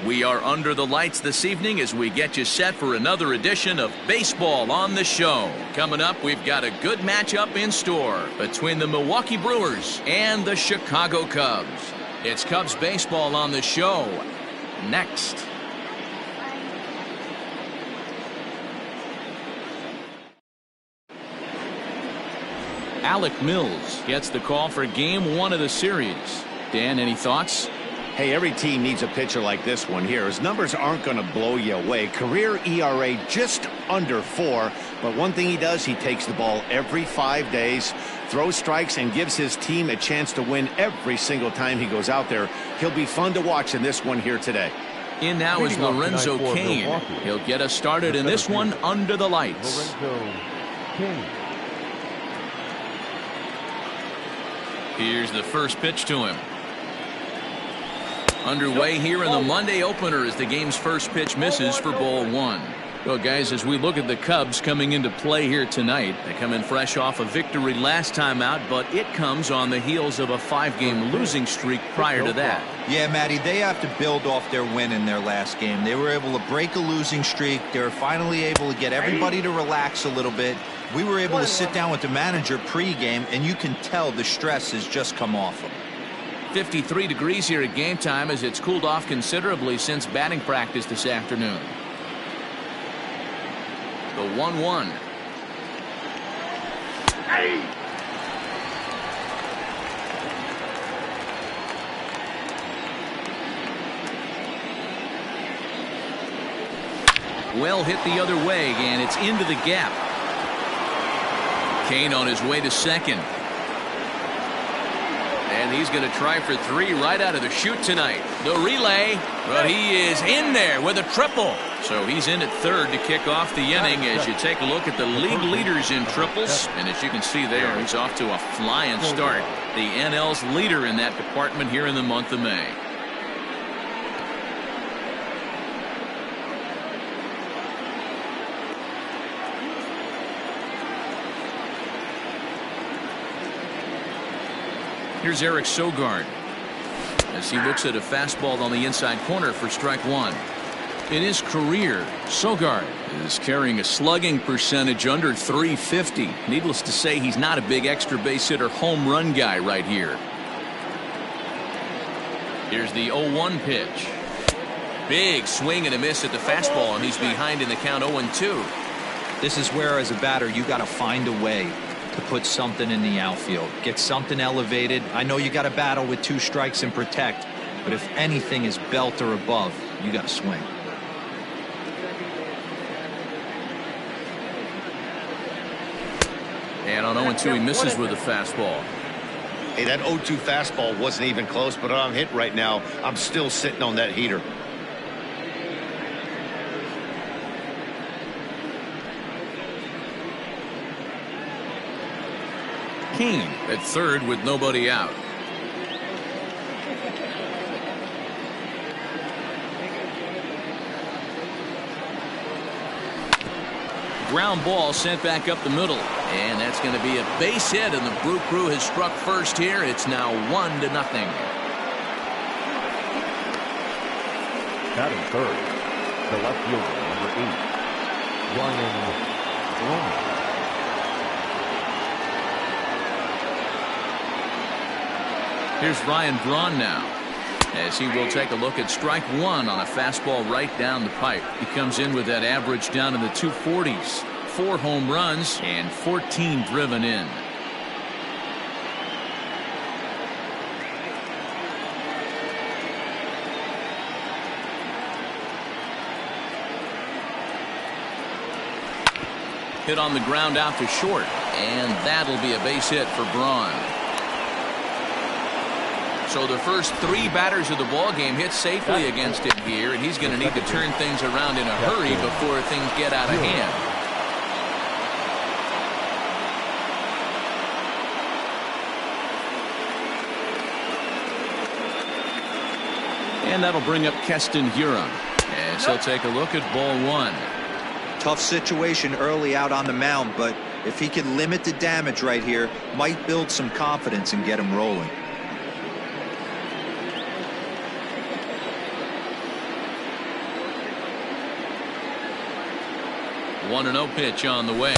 We are under the lights this evening as we get you set for another edition of Baseball on the Show. Coming up, we've got a good matchup in store between the Milwaukee Brewers and the Chicago Cubs. It's Cubs Baseball on the Show next. Alec Mills gets the call for Game 1 of the series. Dan, any thoughts? Hey, every team needs a pitcher like this one here. His numbers aren't going to blow you away. Career ERA just under 4. But one thing he does, he takes the ball every 5 days, throws strikes, and gives his team a chance to win every single time he goes out there. He'll be fun to watch in this one here today. In now is Lorenzo Kane. He'll get us started in this one under the lights. Lorenzo Kane. Here's the first pitch to him. Underway here in the Monday opener as the game's first pitch misses for ball 1. Well, guys, as we look at the Cubs coming into play here tonight, they come in fresh off a victory last time out, but it comes on the heels of a 5-game losing streak prior to that. Yeah, Matty, they have to build off their win in their last game. They were able to break a losing streak. They were finally able to get everybody to relax a little bit. We were able to sit down with the manager pre-game, and you can tell the stress has just come off him. 53 degrees here at game time as it's cooled off considerably since batting practice this afternoon. The 1-1. Well hit the other way, and it's into the gap. Kane on his way to second. And he's going to try for 3 right out of the chute tonight. The relay, but he is in there with a triple. So he's in at third to kick off the inning as you take a look at the league leaders in triples. And as you can see there, he's off to a flying start. The NL's leader in that department here in the month of May. Here's Eric Sogart as he looks at a fastball on the inside corner for strike 1. In his career, Sogart is carrying a slugging percentage under .350. Needless to say, he's not a big extra base hitter home run guy right here. Here's the 0-1 pitch. Big swing and a miss at the fastball, and he's behind in the count 0-2. This is where, as a batter, you got to find a way to put something in the outfield, get something elevated. I know you got to battle with 2 strikes and protect, but if anything is belt or above, you got to swing. And on 0-2 he misses with a fastball. Hey, that 0-2 fastball wasn't even close, but I'm hit right now. I'm still sitting on that heater. Kane at third with nobody out. Ground ball sent back up the middle, and that's going to be a base hit, and the Brew Crew has struck first here. It's now 1-0. Batting third, the left fielder, number 8, Bryant. Here's Ryan Braun now as he will take a look at strike 1 on a fastball right down the pipe. He comes in with that average down in the 240s. 4 home runs and 14 driven in. Hit on the ground out to short, and that'll be a base hit for Braun. So the first 3 batters of the ball game hit safely against him here, and he's going to need to turn things around in a hurry before things get out of hand. And that'll bring up Keston Hiura as he'll take a look at ball 1. Tough situation early out on the mound, but if he can limit the damage right here, might build some confidence and get him rolling. 1-0 pitch on the way.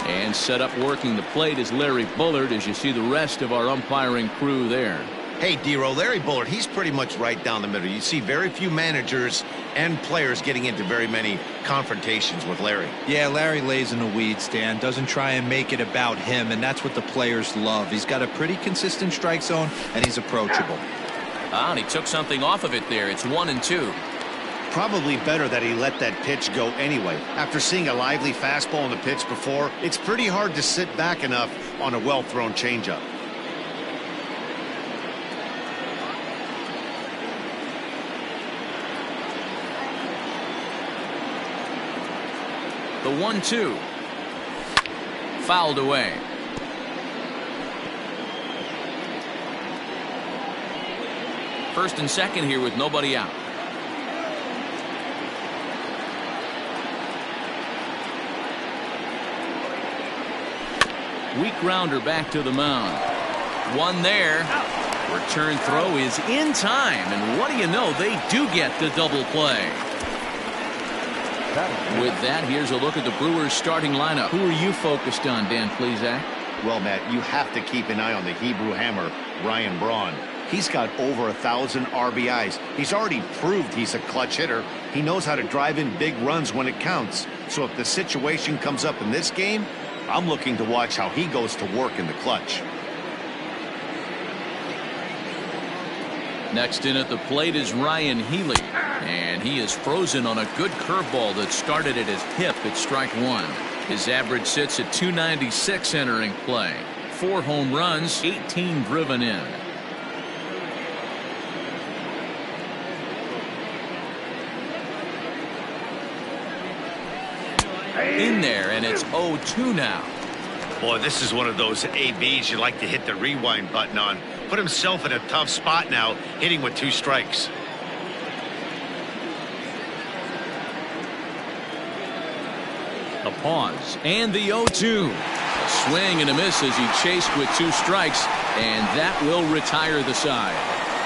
And set up working the plate is Larry Bullard, as you see the rest of our umpiring crew there. Hey, D-Row, Larry Bullard, he's pretty much right down the middle. You see very few managers and players getting into very many confrontations with Larry. Yeah, Larry lays in the weeds, Dan. Doesn't try and make it about him, and that's what the players love. He's got a pretty consistent strike zone, and he's approachable. And he took something off of it there. It's 1-2. Probably better that he let that pitch go anyway. After seeing a lively fastball on the pitch before, it's pretty hard to sit back enough on a well-thrown changeup. The 1-2. Fouled away. First and second here with nobody out. Weak grounder back to the mound. One there. Return throw is in time, and what do you know, they do get the double play. With that, here's a look at the Brewers starting lineup. Who are you focused on, Dan Plesac? Well, Matt, you have to keep an eye on the Hebrew Hammer, Ryan Braun. He's got over 1,000 RBIs. He's already proved he's a clutch hitter. He knows how to drive in big runs when it counts. So if the situation comes up in this game, I'm looking to watch how he goes to work in the clutch. Next in at the plate is Ryan Healy, and he is frozen on a good curveball that started at his hip at strike one. His average sits at 296 entering play. 4 home runs, 18 driven in. In there, and it's 0-2 now. Boy, this is one of those ABs you like to hit the rewind button on. Put himself in a tough spot now, hitting with 2 strikes. A pause, and the 0-2. A swing and a miss as he chased with 2 strikes, and that will retire the side.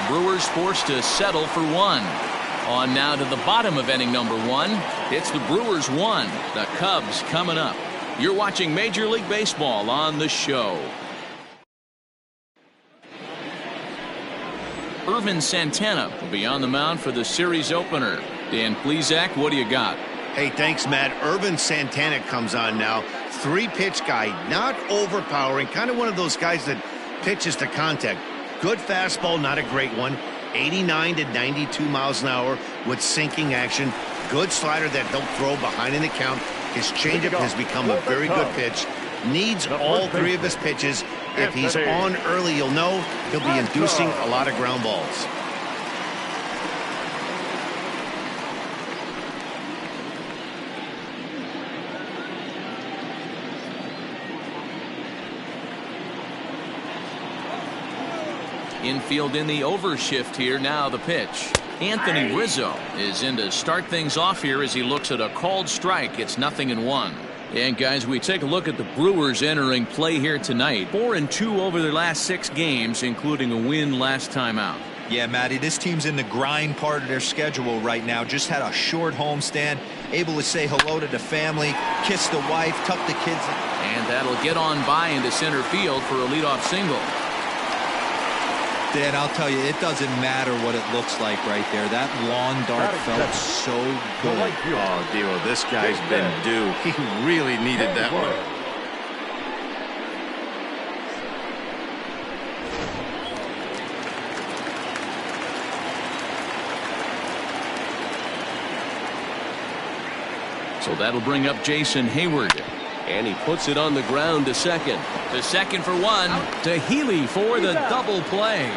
Brewers forced to settle for 1. On now to the bottom of inning number 1. It's the Brewers 1. The Cubs coming up. You're watching Major League Baseball on the show. Irvin Santana will be on the mound for the series opener. Dan Plesac, what do you got? Hey, thanks, Matt. Irvin Santana comes on now. 3-pitch guy, not overpowering, kind of one of those guys that pitches to contact. Good fastball, not a great one. 89 to 92 miles an hour with sinking action. Good slider that he'll throw behind in the count. His changeup has become a very good pitch. Needs all 3 of his pitches. If he's on early, you'll know he'll be inducing a lot of ground balls. Infield in the overshift here. Now the pitch. Anthony Rizzo is in to start things off here as he looks at a called strike. It's 0-1. And guys, we take a look at the Brewers entering play here tonight. 4-2 over their last 6 games, including a win last time out. Yeah, Matty, this team's in the grind part of their schedule right now. Just had a short homestand, able to say hello to the family, kiss the wife, tuck the kids in. And that'll get on by into center field for a leadoff single. Dan, I'll tell you, it doesn't matter what it looks like right there. That lawn dart felt so good. Oh, Dio, this guy's been due. He really needed that one. So that'll bring up Jason Hayward. And he puts it on the ground to second. To second for 1. To Healy for the double play.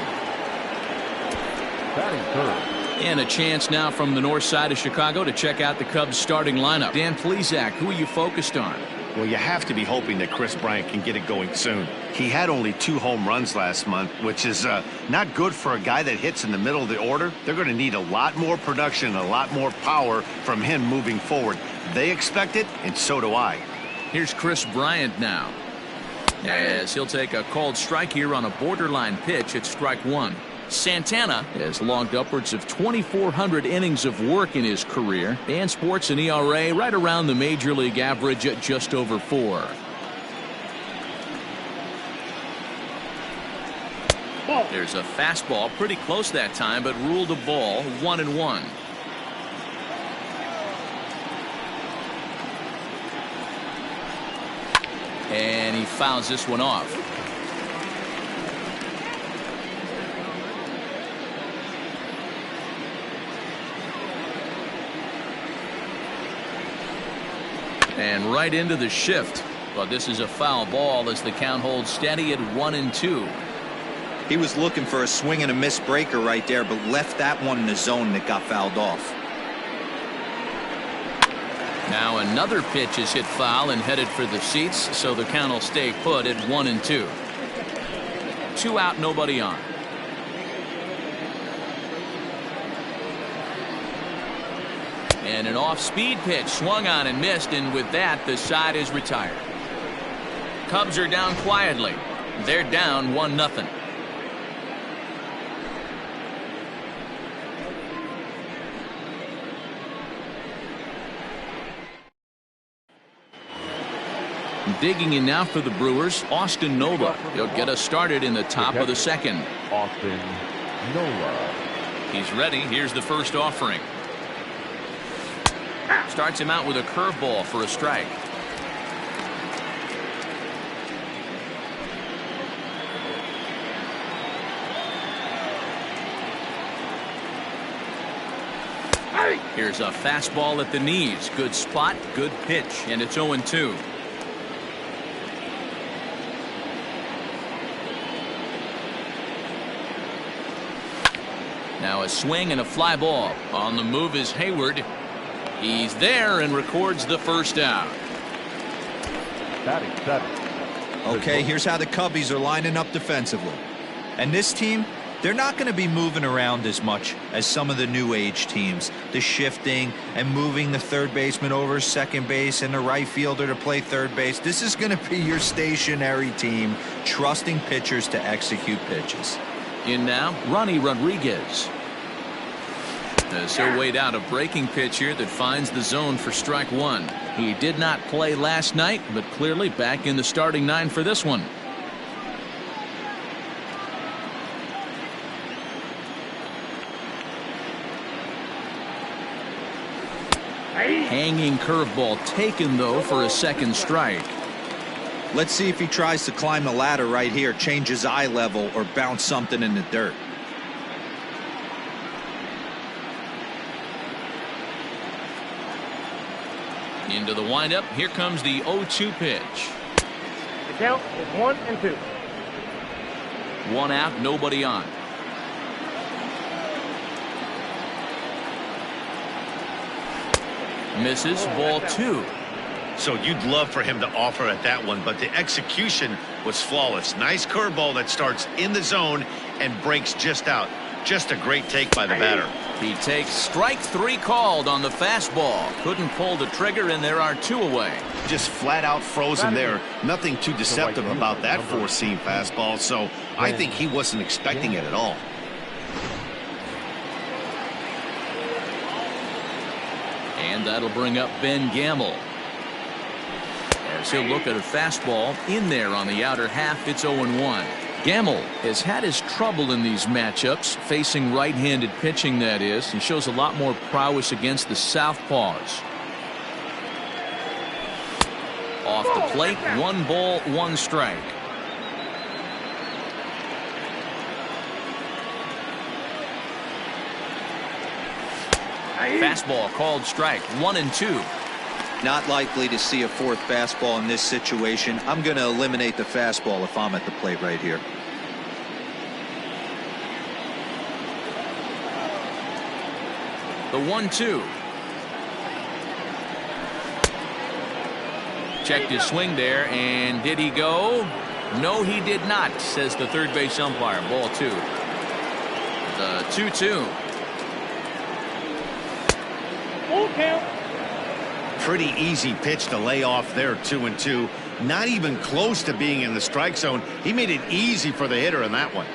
And a chance now from the north side of Chicago to check out the Cubs starting lineup. Dan Plesac, who are you focused on? Well, you have to be hoping that Chris Bryant can get it going soon. He had only 2 home runs last month, which is not good for a guy that hits in the middle of the order. They're going to need a lot more production, a lot more power from him moving forward. They expect it, and so do I. Here's Chris Bryant now, as he'll take a called strike here on a borderline pitch at strike 1. Santana has logged upwards of 2,400 innings of work in his career and sports an ERA right around the major league average at just over 4. There's a fastball pretty close that time, but ruled a ball, 1-1. And he fouls this one off. And right into the shift. But this is a foul ball as the count holds steady at 1-2. He was looking for a swing and a miss breaker right there, but left that one in the zone that got fouled off. Now another pitch is hit foul and headed for the seats, so the count will stay put at 1-2. 2 out, nobody on. And an off-speed pitch swung on and missed, and with that the side is retired. Cubs are down quietly. They're down 1-0. Digging in now for the Brewers, Austin Nola. He'll get us started in the top of the second. Austin Nola. He's ready. Here's the first offering. Starts him out with a curveball for a strike. Here's a fastball at the knees. Good spot, good pitch, and it's 0-2. Now a swing and a fly ball. On the move is Hayward. He's there and records the first out. Batting 7. Okay, here's how the Cubbies are lining up defensively. And this team, they're not going to be moving around as much as some of the new age teams. The shifting and moving the third baseman over second base and the right fielder to play third base. This is going to be your stationary team, trusting pitchers to execute pitches. In now, Ronnie Rodriguez. As he'll wait out a breaking pitch here that finds the zone for strike 1. He did not play last night, but clearly back in the starting 9 for this one. Hanging curveball taken, though, for a second strike. Let's see if he tries to climb the ladder right here, change his eye level, or bounce something in the dirt. Into the windup. Here comes the 0-2 pitch. The count is 1-2. 1 out, nobody on. Misses, ball 2. So you'd love for him to offer at that one, but the execution was flawless. Nice curveball that starts in the zone and breaks just out. Just a great take by the batter. He takes strike 3 called on the fastball. Couldn't pull the trigger, and there are 2 away. Just flat out frozen there. Nothing too deceptive about that four-seam fastball, so I think he wasn't expecting it at all. And that'll bring up Ben Gamble. As he'll look at a fastball in there on the outer half, it's 0-1. Gamble has had his trouble in these matchups, facing right-handed pitching, that is. He shows a lot more prowess against the southpaws. Off the plate, 1 ball, 1 strike. Fastball called strike, 1-2. Not likely to see a fourth fastball in this situation. I'm going to eliminate the fastball if I'm at the plate right here. The 1-2. Checked his swing there, and did he go? No, he did not, says the third base umpire. Ball 2. The 2-2. Full count. Pretty easy pitch to lay off there, 2-2. Not even close to being in the strike zone. He made it easy for the hitter in that one.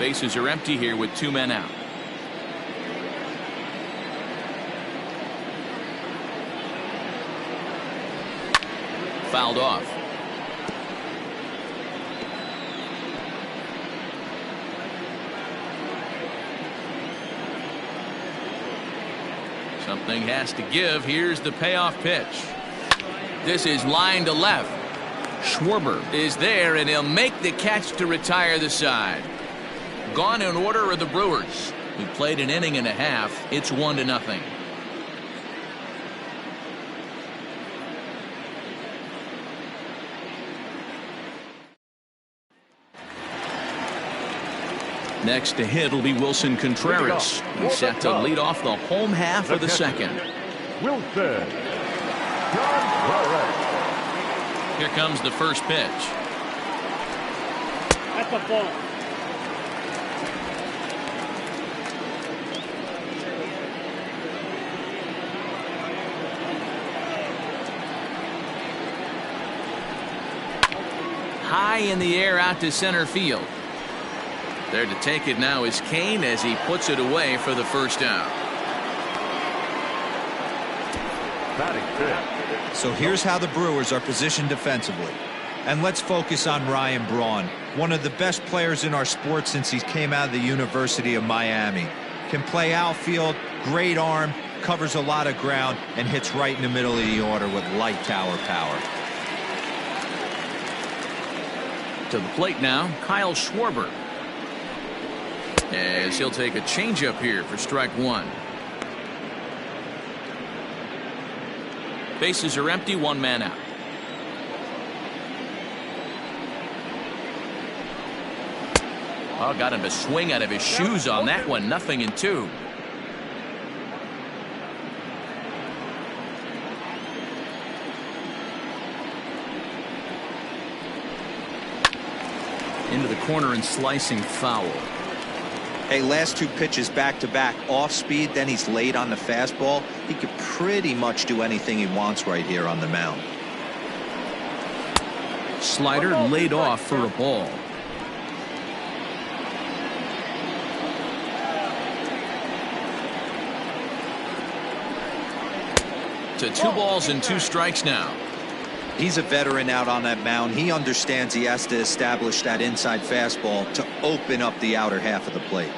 Bases are empty here with 2 men out. Fouled off. Something has to give. Here's the payoff pitch. This is line to left. Schwarber is there, and he'll make the catch to retire the side. Gone in order are the Brewers. We played an inning and a half. It's 1-0. Next to hit will be Wilson Contreras. He's set to lead off the home half of the second. Wilson. Here comes the first pitch. That's a ball. High in the air out to center field. There to take it now is Kane as he puts it away for the first down. So here's how the Brewers are positioned defensively. And let's focus on Ryan Braun, one of the best players in our sport since he came out of the University of Miami. Can play outfield, great arm, covers a lot of ground, and hits right in the middle of the order with light tower power. To the plate now, Kyle Schwarber. As he'll take a changeup here for strike 1. Bases are empty, 1 man out. Oh, got him to swing out of his shoes on that one. 0-2. Into the corner and slicing foul. Hey, last 2 pitches back-to-back off speed, then he's late on the fastball. He could pretty much do anything he wants right here on the mound. Slider laid off for a ball. To 2 balls and 2 strikes now. He's a veteran out on that mound. He understands he has to establish that inside fastball to open up the outer half of the plate.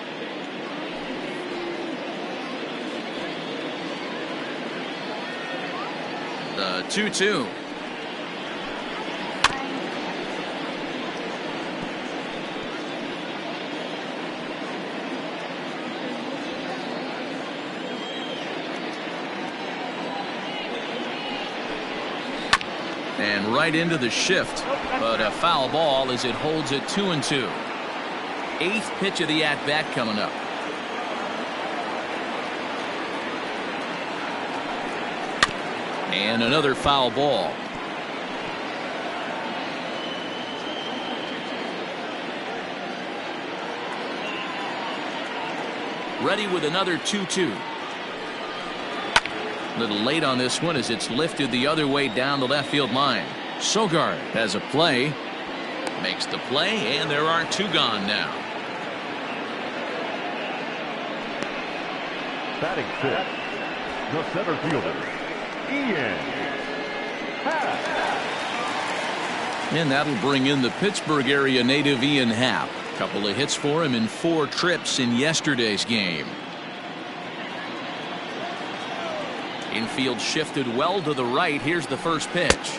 The 2-2. And right into the shift, but a foul ball as it holds it 2-2. 8th pitch of the at-bat coming up. And another foul ball. Ready with another 2-2. A little late on this one as it's lifted the other way down the left field line. Sogart has a play. Makes the play, and there are 2 gone now. Batting 6th, the center fielder, Happ. And that'll bring in the Pittsburgh area native Ian Happ. Couple of hits for him in 4 trips in yesterday's game. Infield shifted well to the right. Here's the first pitch.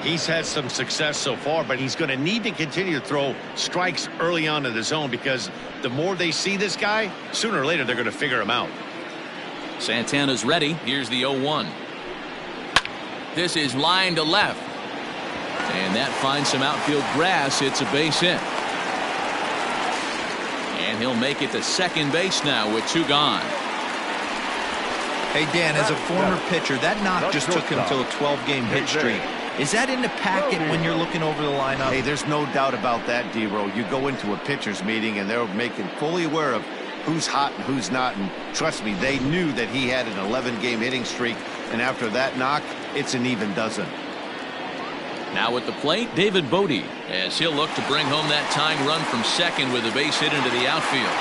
He's had some success so far, but he's going to need to continue to throw strikes early on in the zone because the more they see this guy, sooner or later they're going to figure him out. Santana's ready. Here's the 0-1. This is line to left. And that finds some outfield grass. It's a base hit. And he'll make it to second base now with 2 gone. Hey, Dan, as a former pitcher, that knock just took him to a 12-game hit streak. Is that in the packet when you're looking over the lineup? Hey, there's no doubt about that, D-Row. You go into a pitcher's meeting and they're making fully aware of who's hot and who's not. And trust me, they knew that he had an 11-game hitting streak. And after that knock, it's an even dozen. Now at the plate, David Bodie. as he'll look to bring home that tying run from second with a base hit into the outfield.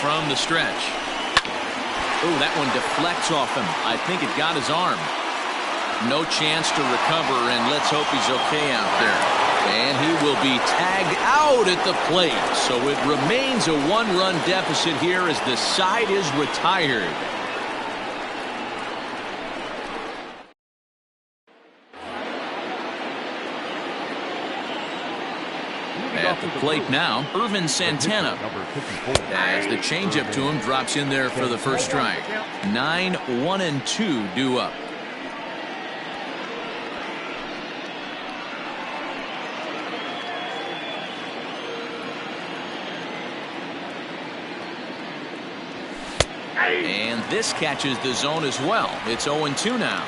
From the stretch. Oh, that one deflects off him. I think it got his arm. No chance to recover, and let's hope he's okay out there. And he will be tagged out at the plate. So it remains a one-run deficit here as the side is retired. At the plate now, Irvin Santana, as the changeup to him drops in there for the first strike. 9-1-2 due up. And this catches the zone as well. It's 0-2 now.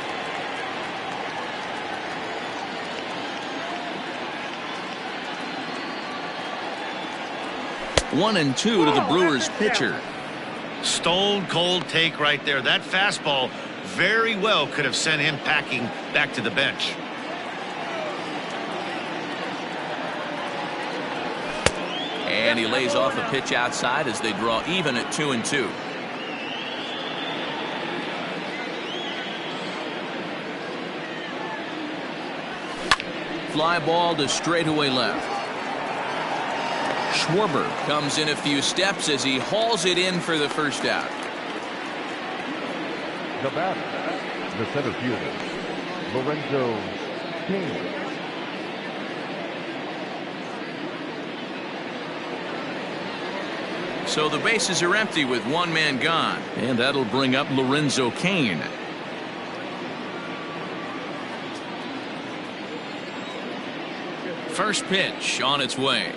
One and two to the Brewers pitcher. Stone cold take right there. That fastball very well could have sent him packing back to the bench. And he lays off a pitch outside as they draw even at 2-2. Fly ball to straightaway left. Schwarber comes in a few steps as he hauls it in for the first out. The batter, the center fielder, Lorenzo Kane. So the bases are empty with one man gone, and that'll bring up Lorenzo Kane. First pitch on its way.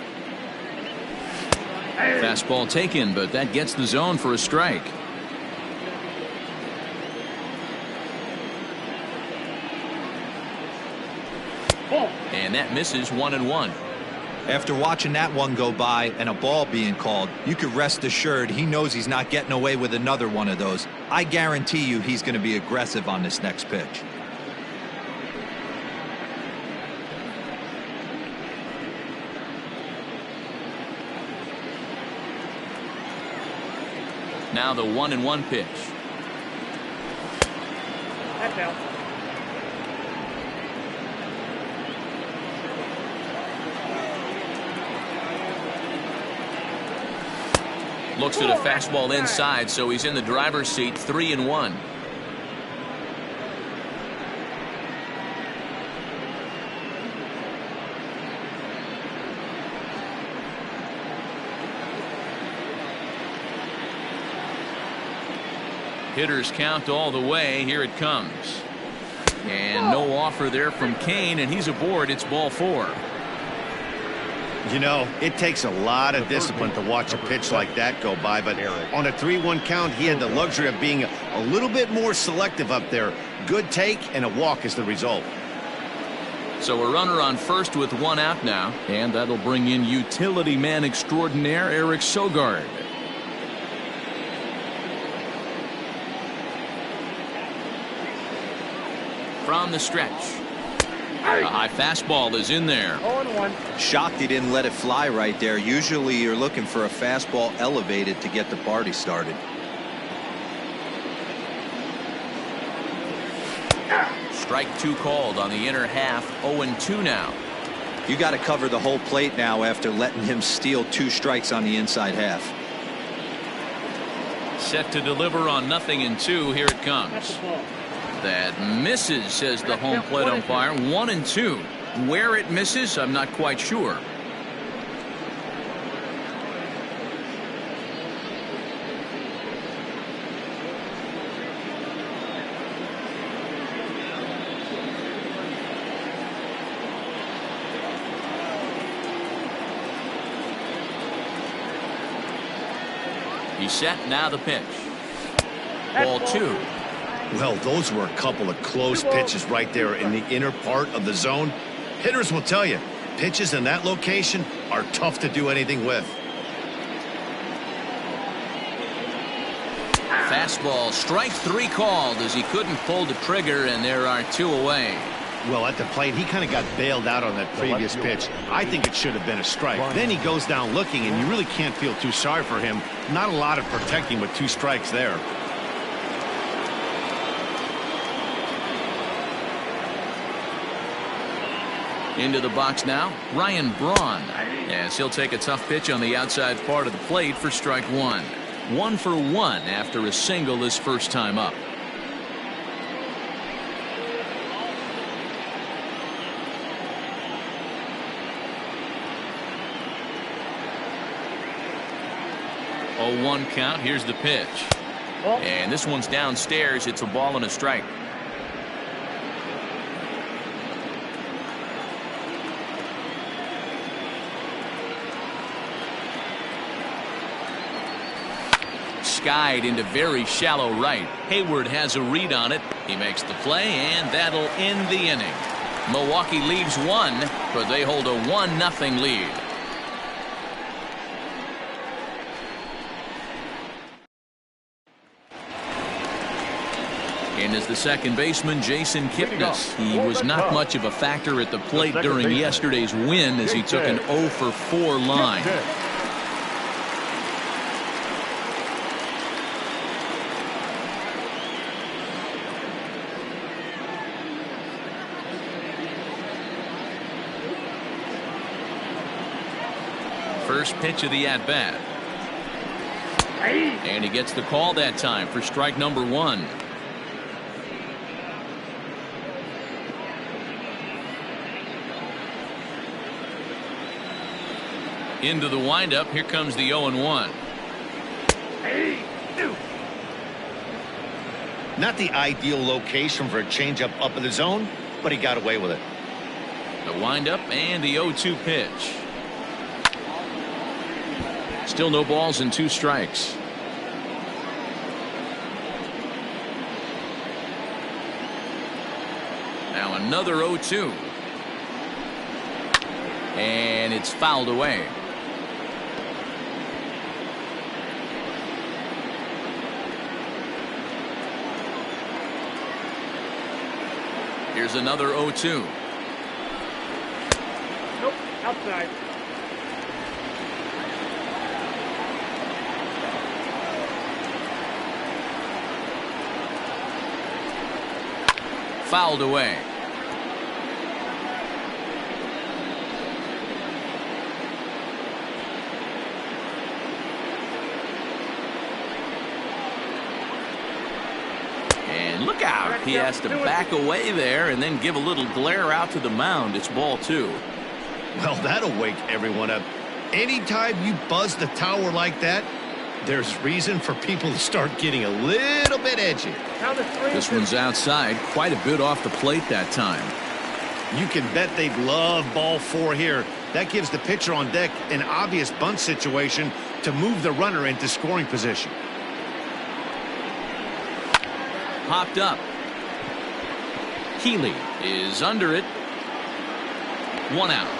Fastball taken, but that gets the zone for a strike. And that misses 1-1. After watching that one go by and a ball being called, you could rest assured he knows he's not getting away with another one of those. I guarantee you he's going to be aggressive on this next pitch. Now the 1-1 pitch. That's out. Looks at a fastball inside, so he's in the driver's seat. 3-1. Hitters count all the way. Here it comes. And no offer there from Kane, and he's aboard. It's ball 4. You know, it takes a lot of discipline to watch a pitch like that go by, but on a 3-1 count, he had the luxury of being a little bit more selective up there. Good take and a walk is the result. So a runner on first with one out now, and that'll bring in utility man extraordinaire Eric Sogart. From the stretch. A high fastball is in there. 0-1. Shocked he didn't let it fly right there. Usually you're looking for a fastball elevated to get the party started. Strike 2 called on the inner half. 0-2 now. You got to cover the whole plate now after letting him steal 2 strikes on the inside half. Set to deliver on 0-2. Here it comes. That misses, says the home plate umpire. 1-2. Where it misses, I'm not quite sure. He's set. Now the pitch. Ball 2. Well, those were a couple of close pitches right there in the inner part of the zone. Hitters will tell you, pitches in that location are tough to do anything with. Fastball, strike 3 called as he couldn't pull the trigger, and there are 2 away. Well, at the plate, he kind of got bailed out on that previous pitch. I think it should have been a strike. Then he goes down looking, and you really can't feel too sorry for him. Not a lot of protecting with 2 strikes there. Into the box now, Ryan Braun. Yes, he'll take a tough pitch on the outside part of the plate for strike 1. 1 for 1 after a single his first time up. Oh, 1 count. Here's the pitch. And this one's downstairs. It's a ball and a strike. Skied into very shallow right. Hayward has a read on it. He makes the play, and that'll end the inning. Milwaukee leaves 1, but they hold a 1-0 lead. And as the second baseman, Jason Kipnis. He was not much of a factor at the plate during yesterday's win as he took an 0 for 4 line. First pitch of the at-bat. And he gets the call that time for strike number 1. Into the windup. Here comes the 0-1. Not the ideal location for a changeup up in the zone, but he got away with it. The windup and the 0-2 pitch. Still no balls and 2 strikes. Now another 0-2. And it's fouled away. Here's another 0-2. Nope, outside. Fouled away. And look out. He has to back away there and then give a little glare out to the mound. It's ball 2. Well, that'll wake everyone up. Anytime you buzz the tower like that, there's reason for people to start getting a little bit edgy. This one's outside, quite a bit off the plate that time. You can bet they'd love ball 4 here. That gives the pitcher on deck an obvious bunt situation to move the runner into scoring position. Popped up. Healy is under it. 1 out.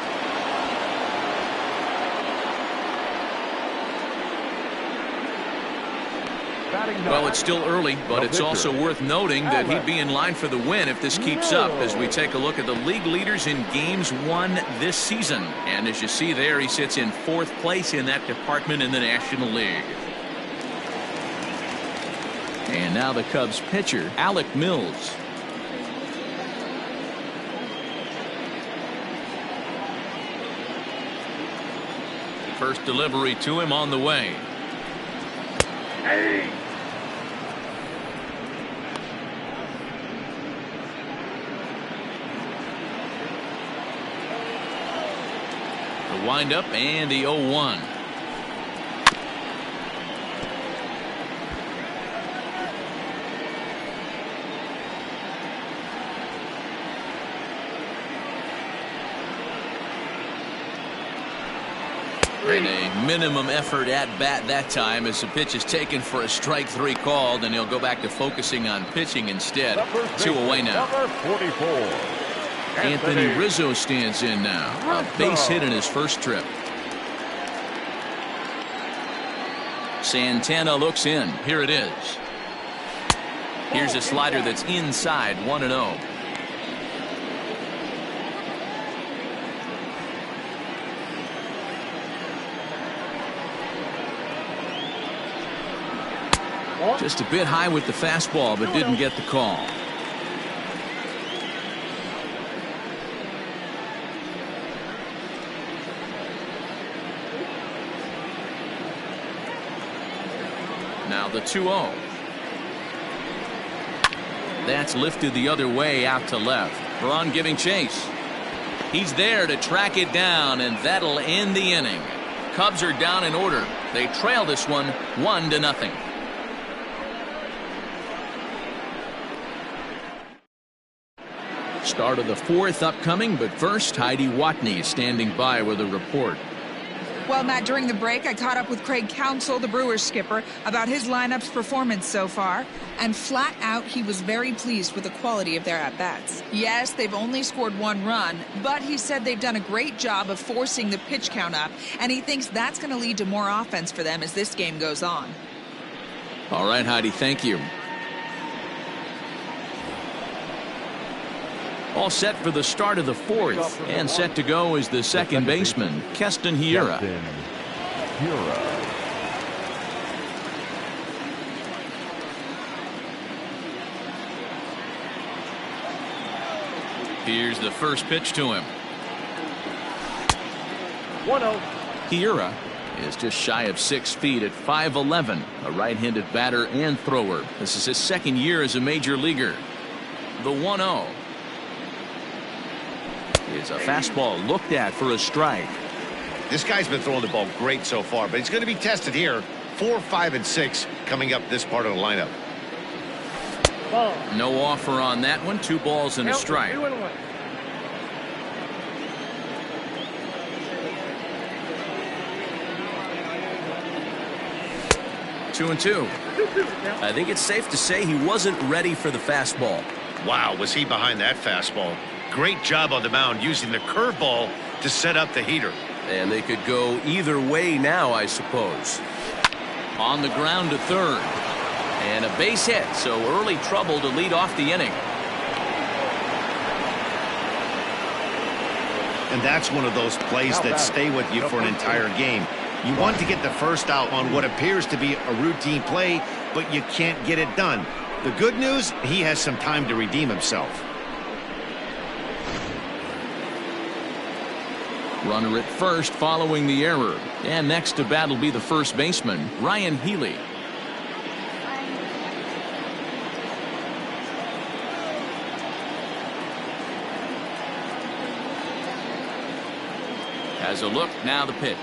Well, it's still early, but it's also worth noting that he'd be in line for the win if this keeps up as we take a look at the league leaders in games won this season. And as you see there, he sits in 4th place in that department in the National League. And now the Cubs pitcher, Alec Mills. First delivery to him on the way. Hey! The windup and the 0-1. And a minimum effort at bat that time as the pitch is taken for a strike 3 called, and he'll go back to focusing on pitching instead. 2 away now. Number 44. Anthony Rizzo stands in now. A base hit in his first trip. Santana looks in. Here it is. Here's a slider that's inside, 1-0. Just a bit high with the fastball, but didn't get the call. Now the 2-0. That's lifted the other way out to left. Braun giving chase. He's there to track it down, and that'll end the inning. Cubs are down in order. They trail this one 1-0. Start of the fourth upcoming, but first, Heidi Watney is standing by with a report. Well, Matt, during the break, I caught up with Craig Counsell, the Brewers skipper, about his lineup's performance so far. And flat out, he was very pleased with the quality of their at-bats. Yes, they've only scored 1 run, but he said they've done a great job of forcing the pitch count up, and he thinks that's going to lead to more offense for them as this game goes on. All right, Heidi, thank you. All set for the start of the fourth, and set to go is the second baseman, Keston Hiura. Here's the first pitch to him. 1-0. Hiura is just shy of 6 feet at 5'11", a right-handed batter and thrower. This is his second year as a major leaguer. The 1-0. Is a fastball looked at for a strike. This guy's been throwing the ball great so far, but he's going to be tested here. 4, 5, and 6 coming up this part of the lineup. Ball. No offer on that one. 2 balls and a strike. 2-1. 2-2. I think it's safe to say he wasn't ready for the fastball. Wow, was he behind that fastball. Great job on the mound using the curveball to set up the heater. And they could go either way now, I suppose. On the ground to third. And a base hit, so early trouble to lead off the inning. And that's one of those plays that stay with you for an entire game. You want to get the first out on what appears to be a routine play, but you can't get it done. The good news, he has some time to redeem himself. Runner at first following the error. And next to bat will be the first baseman, Ryan Healy. Has a look, now the pitch.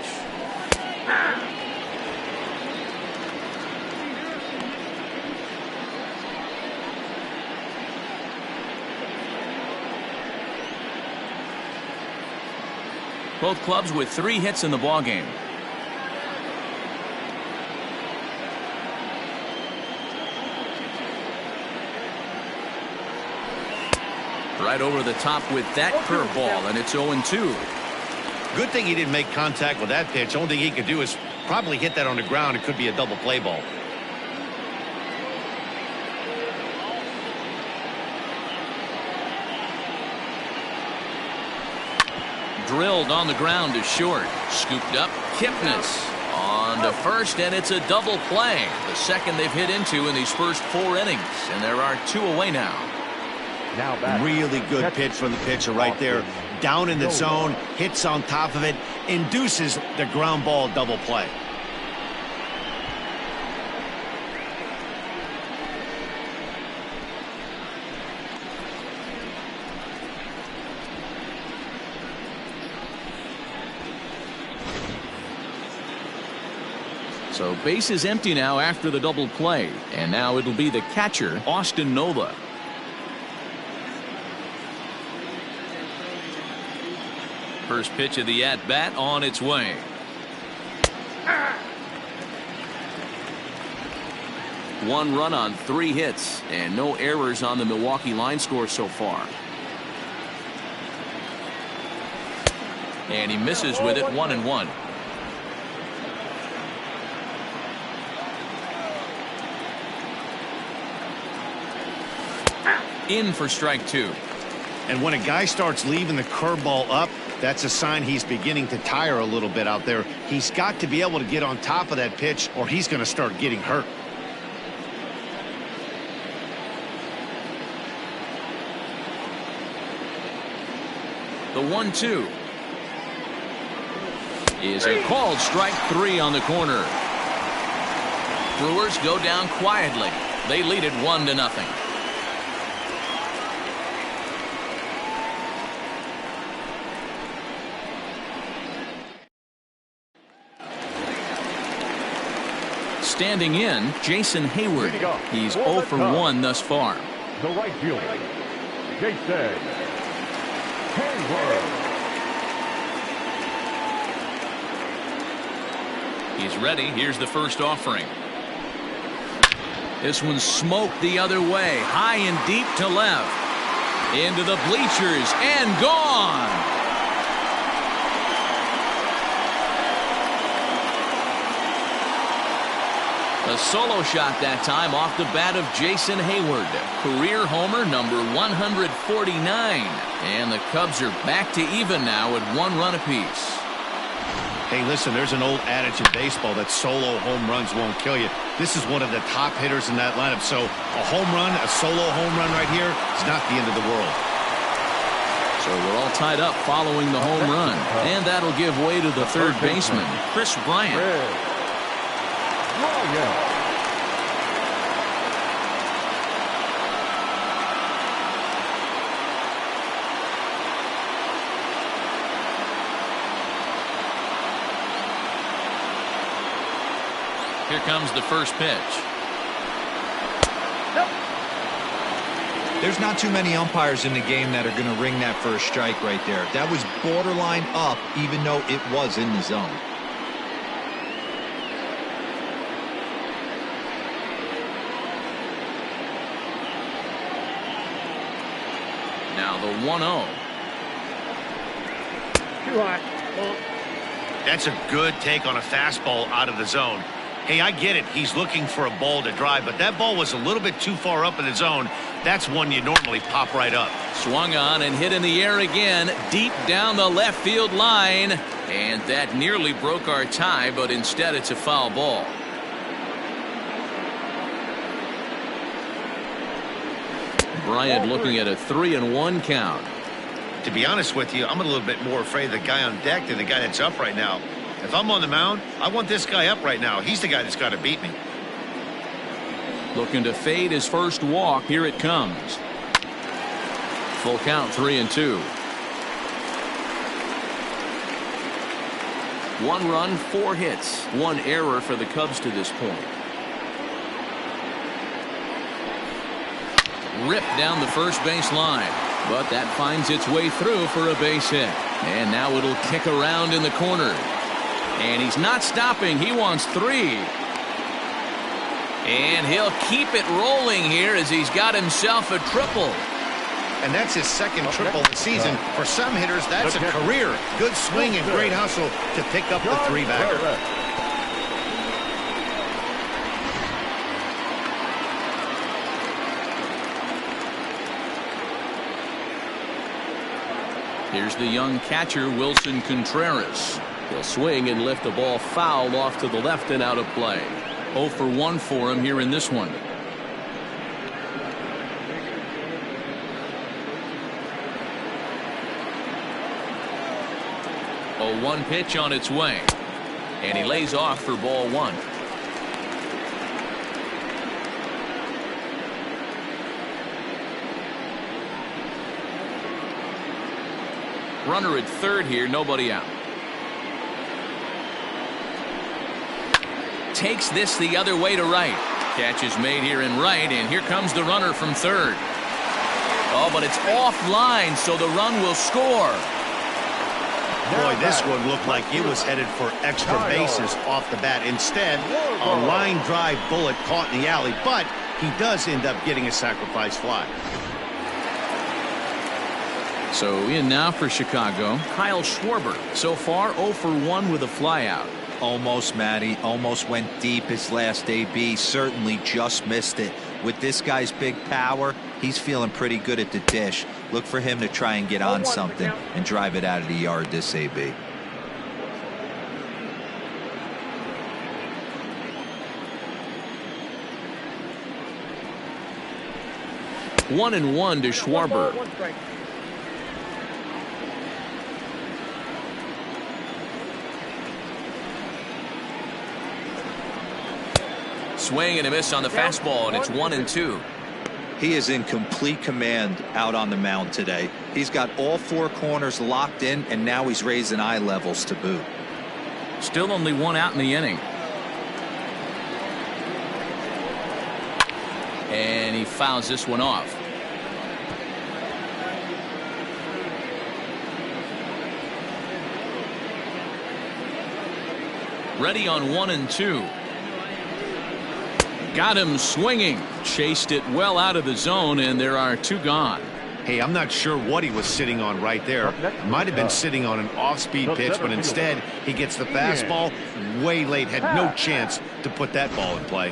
Both clubs with 3 hits in the ballgame. Right over the top with that curveball, and it's 0-2. Good thing he didn't make contact with that pitch. Only thing he could do is probably hit that on the ground. It could be a double play ball. Drilled on the ground to short. Scooped up. Kipnis on to first, and it's a double play. The second they've hit into in these first 4 innings, and there are 2 away now. Really good pitch from the pitcher right there. Down in the zone, hits on top of it, induces the ground ball double play. So base is empty now after the double play, and now it'll be the catcher, Austin Nola. First pitch of the at-bat on its way. One run on 3 hits, and no errors on the Milwaukee line score so far. And he misses with it, 1-1. in for strike 2. And when a guy starts leaving the curveball up, that's a sign he's beginning to tire a little bit out there. He's got to be able to get on top of that pitch or he's going to start getting hurt. The 1-2 is a called strike 3 on the corner. Brewers go down quietly. They lead it 1-0. Standing in, Jason Hayward. He's 0 for 1 thus far. The right fielder, Jason Hayward. He's ready. Here's the first offering. This one's smoked the other way, high and deep to left. Into the bleachers and gone. A solo shot that time off the bat of Jason Hayward. Career homer number 149. And the Cubs are back to even now at 1 run apiece. Hey, listen, there's an old adage in baseball that solo home runs won't kill you. This is one of the top hitters in that lineup. So a home run, a solo home run right here is not the end of the world. So we're all tied up following the home run. And that'll give way to the third baseman, Chris Bryant. Here comes the first pitch. There's not too many umpires in the game that are going to ring that first strike right there. That was borderline up, even though it was in the zone. Now the 1-0. Too high. Ball. That's a good take on a fastball out of the zone. Hey, I get it. He's looking for a ball to drive, but that ball was a little bit too far up in the zone. That's one you normally pop right up. Swung on and hit in the air again, deep down the left field line. And that nearly broke our tie, but instead it's a foul ball. Bryant looking at a 3-1 count. To be honest with you, I'm a little bit more afraid of the guy on deck than the guy that's up right now. If I'm on the mound, I want this guy up right now. He's the guy that's got to beat me. Looking to fade his first walk. Here it comes. Full count, 3-2. 1 run, 4 hits, 1 error for the Cubs to this point. Ripped down the first base line, but that finds its way through for a base hit. And now it'll kick around in the corner. And he's not stopping. He wants 3. And he'll keep it rolling here as he's got himself a triple. And that's his second triple of the season. For some hitters, that's a career. Good swing and great hustle to pick up the 3-bagger. Here's the young catcher, Wilson Contreras. He'll swing and lift the ball foul off to the left and out of play. 0 for 1 for him here in this one. A 1 pitch on its way. And he lays off for ball 1. Runner at third here, nobody out. Takes this the other way to right. Catch is made here in right, and here comes the runner from third. Oh, but it's offline, so the run will score. Boy, this one looked like it was headed for extra bases off the bat. Instead, a line drive bullet caught in the alley, but he does end up getting a sacrifice fly. So in now for Chicago, Kyle Schwarber. So far 0 for 1 with a flyout. Almost, Matty. Almost went deep his last AB. Certainly just missed it. With this guy's big power, he's feeling pretty good at the dish. Look for him to try and get on something and drive it out of the yard this AB. One and one to Schwarber. Swing and a miss on the fastball, and it's 1-2. He is in complete command out on the mound today. He's got all four corners locked in, and now he's raising eye levels to boot. Still only one out in the inning. And he fouls this one off. Ready on 1-2. Got him swinging. Chased it well out of the zone, and there are two gone. Hey, I'm not sure what he was sitting on right there. Might have been sitting on an off-speed pitch, but instead he gets the fastball way late. Had no chance to put that ball in play.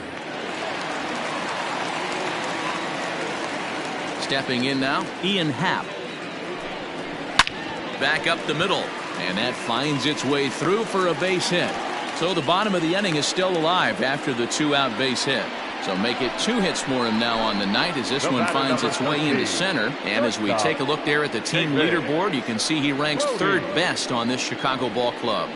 Stepping in now, Happ. Back up the middle, and that finds its way through for a base hit. So the bottom of the inning is still alive after the two-out base hit. So make it 2 hits for him now on the night as this one finds its way into center. And as we take a look there at the team leaderboard, you can see he ranks 3rd best on this Chicago ball club.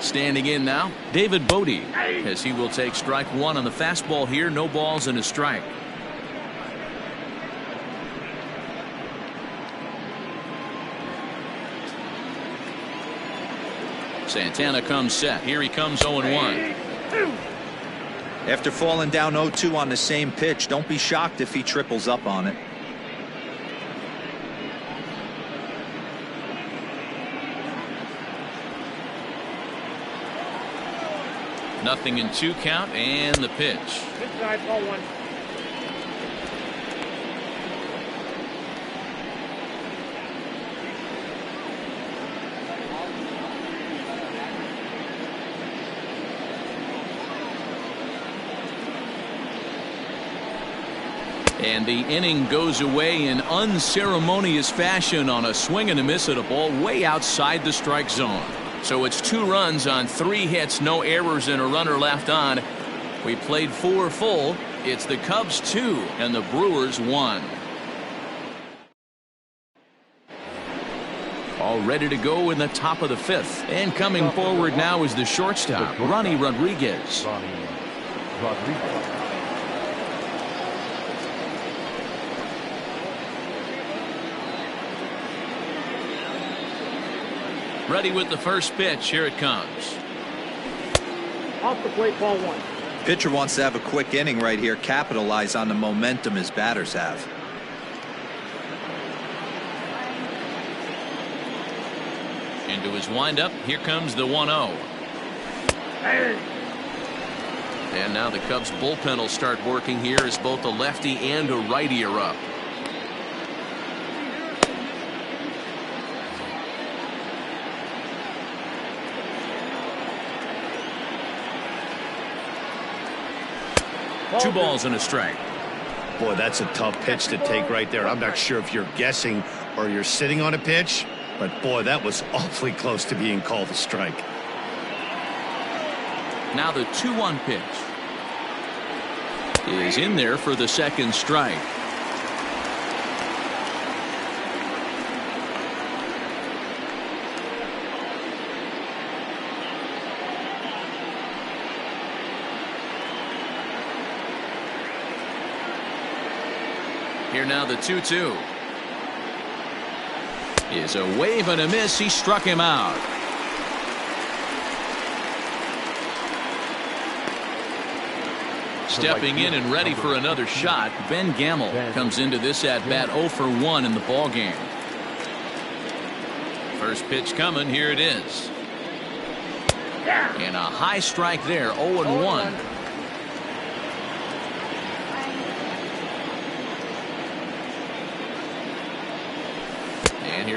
Standing in now, David Bodie, as he will take strike one on the fastball here. No balls and a strike. Santana comes set. Here he comes 0-1. After falling down 0-2 on the same pitch, don't be shocked if he triples up on it. Nothing in 2 count, and the pitch. Inside, ball 1. And the inning goes away in unceremonious fashion on a swing and a miss at a ball way outside the strike zone. So it's 2 runs on 3 hits, no errors, and a runner left on. We played 4 full. It's the Cubs 2 and the Brewers 1. All ready to go in the top of the 5th. And coming forward now is the shortstop, Ronnie Rodriguez. Ready with the first pitch. Here it comes. Off the plate, ball 1. Pitcher wants to have a quick inning right here, capitalize on the momentum his batters have. Into his windup. Here comes the 1-0. And now the Cubs bullpen will start working here as both a lefty and a righty are up. Two balls and a strike. Boy, that's a tough pitch to take right there. I'm not sure if you're guessing or you're sitting on a pitch, but boy, that was awfully close to being called a strike. Now the 2-1 pitch is in there for the second strike. Here now the 2-2 is a wave and a miss. He struck him out. Stepping in and ready for another shot, Ben Gamble comes into this at bat 0 for 1 in the ball game. First pitch coming. Here it is. And a high strike there. 0-1.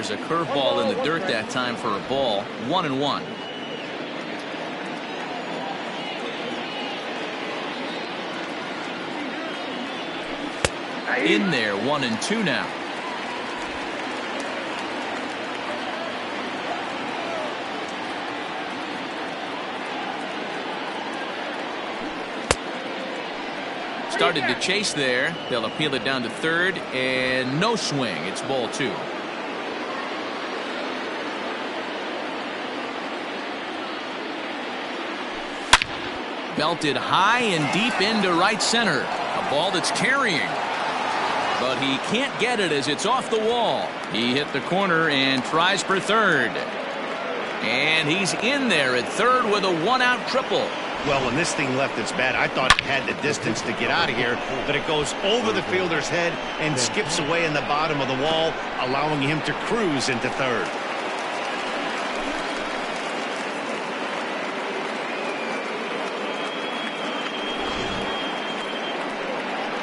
There's a curveball in the dirt that time for a ball. 1-1. In there, 1-2 now. Started to chase there. They'll appeal it down to third, and no swing. It's ball 2. Belted high and deep into right center. A ball that's carrying. But he can't get it as it's off the wall. He hit the corner and tries for third. And he's in there at third with a one-out triple. Well, when this thing left its bat, I thought it had the distance to get out of here, but it goes over the fielder's head and skips away in the bottom of the wall, allowing him to cruise into third.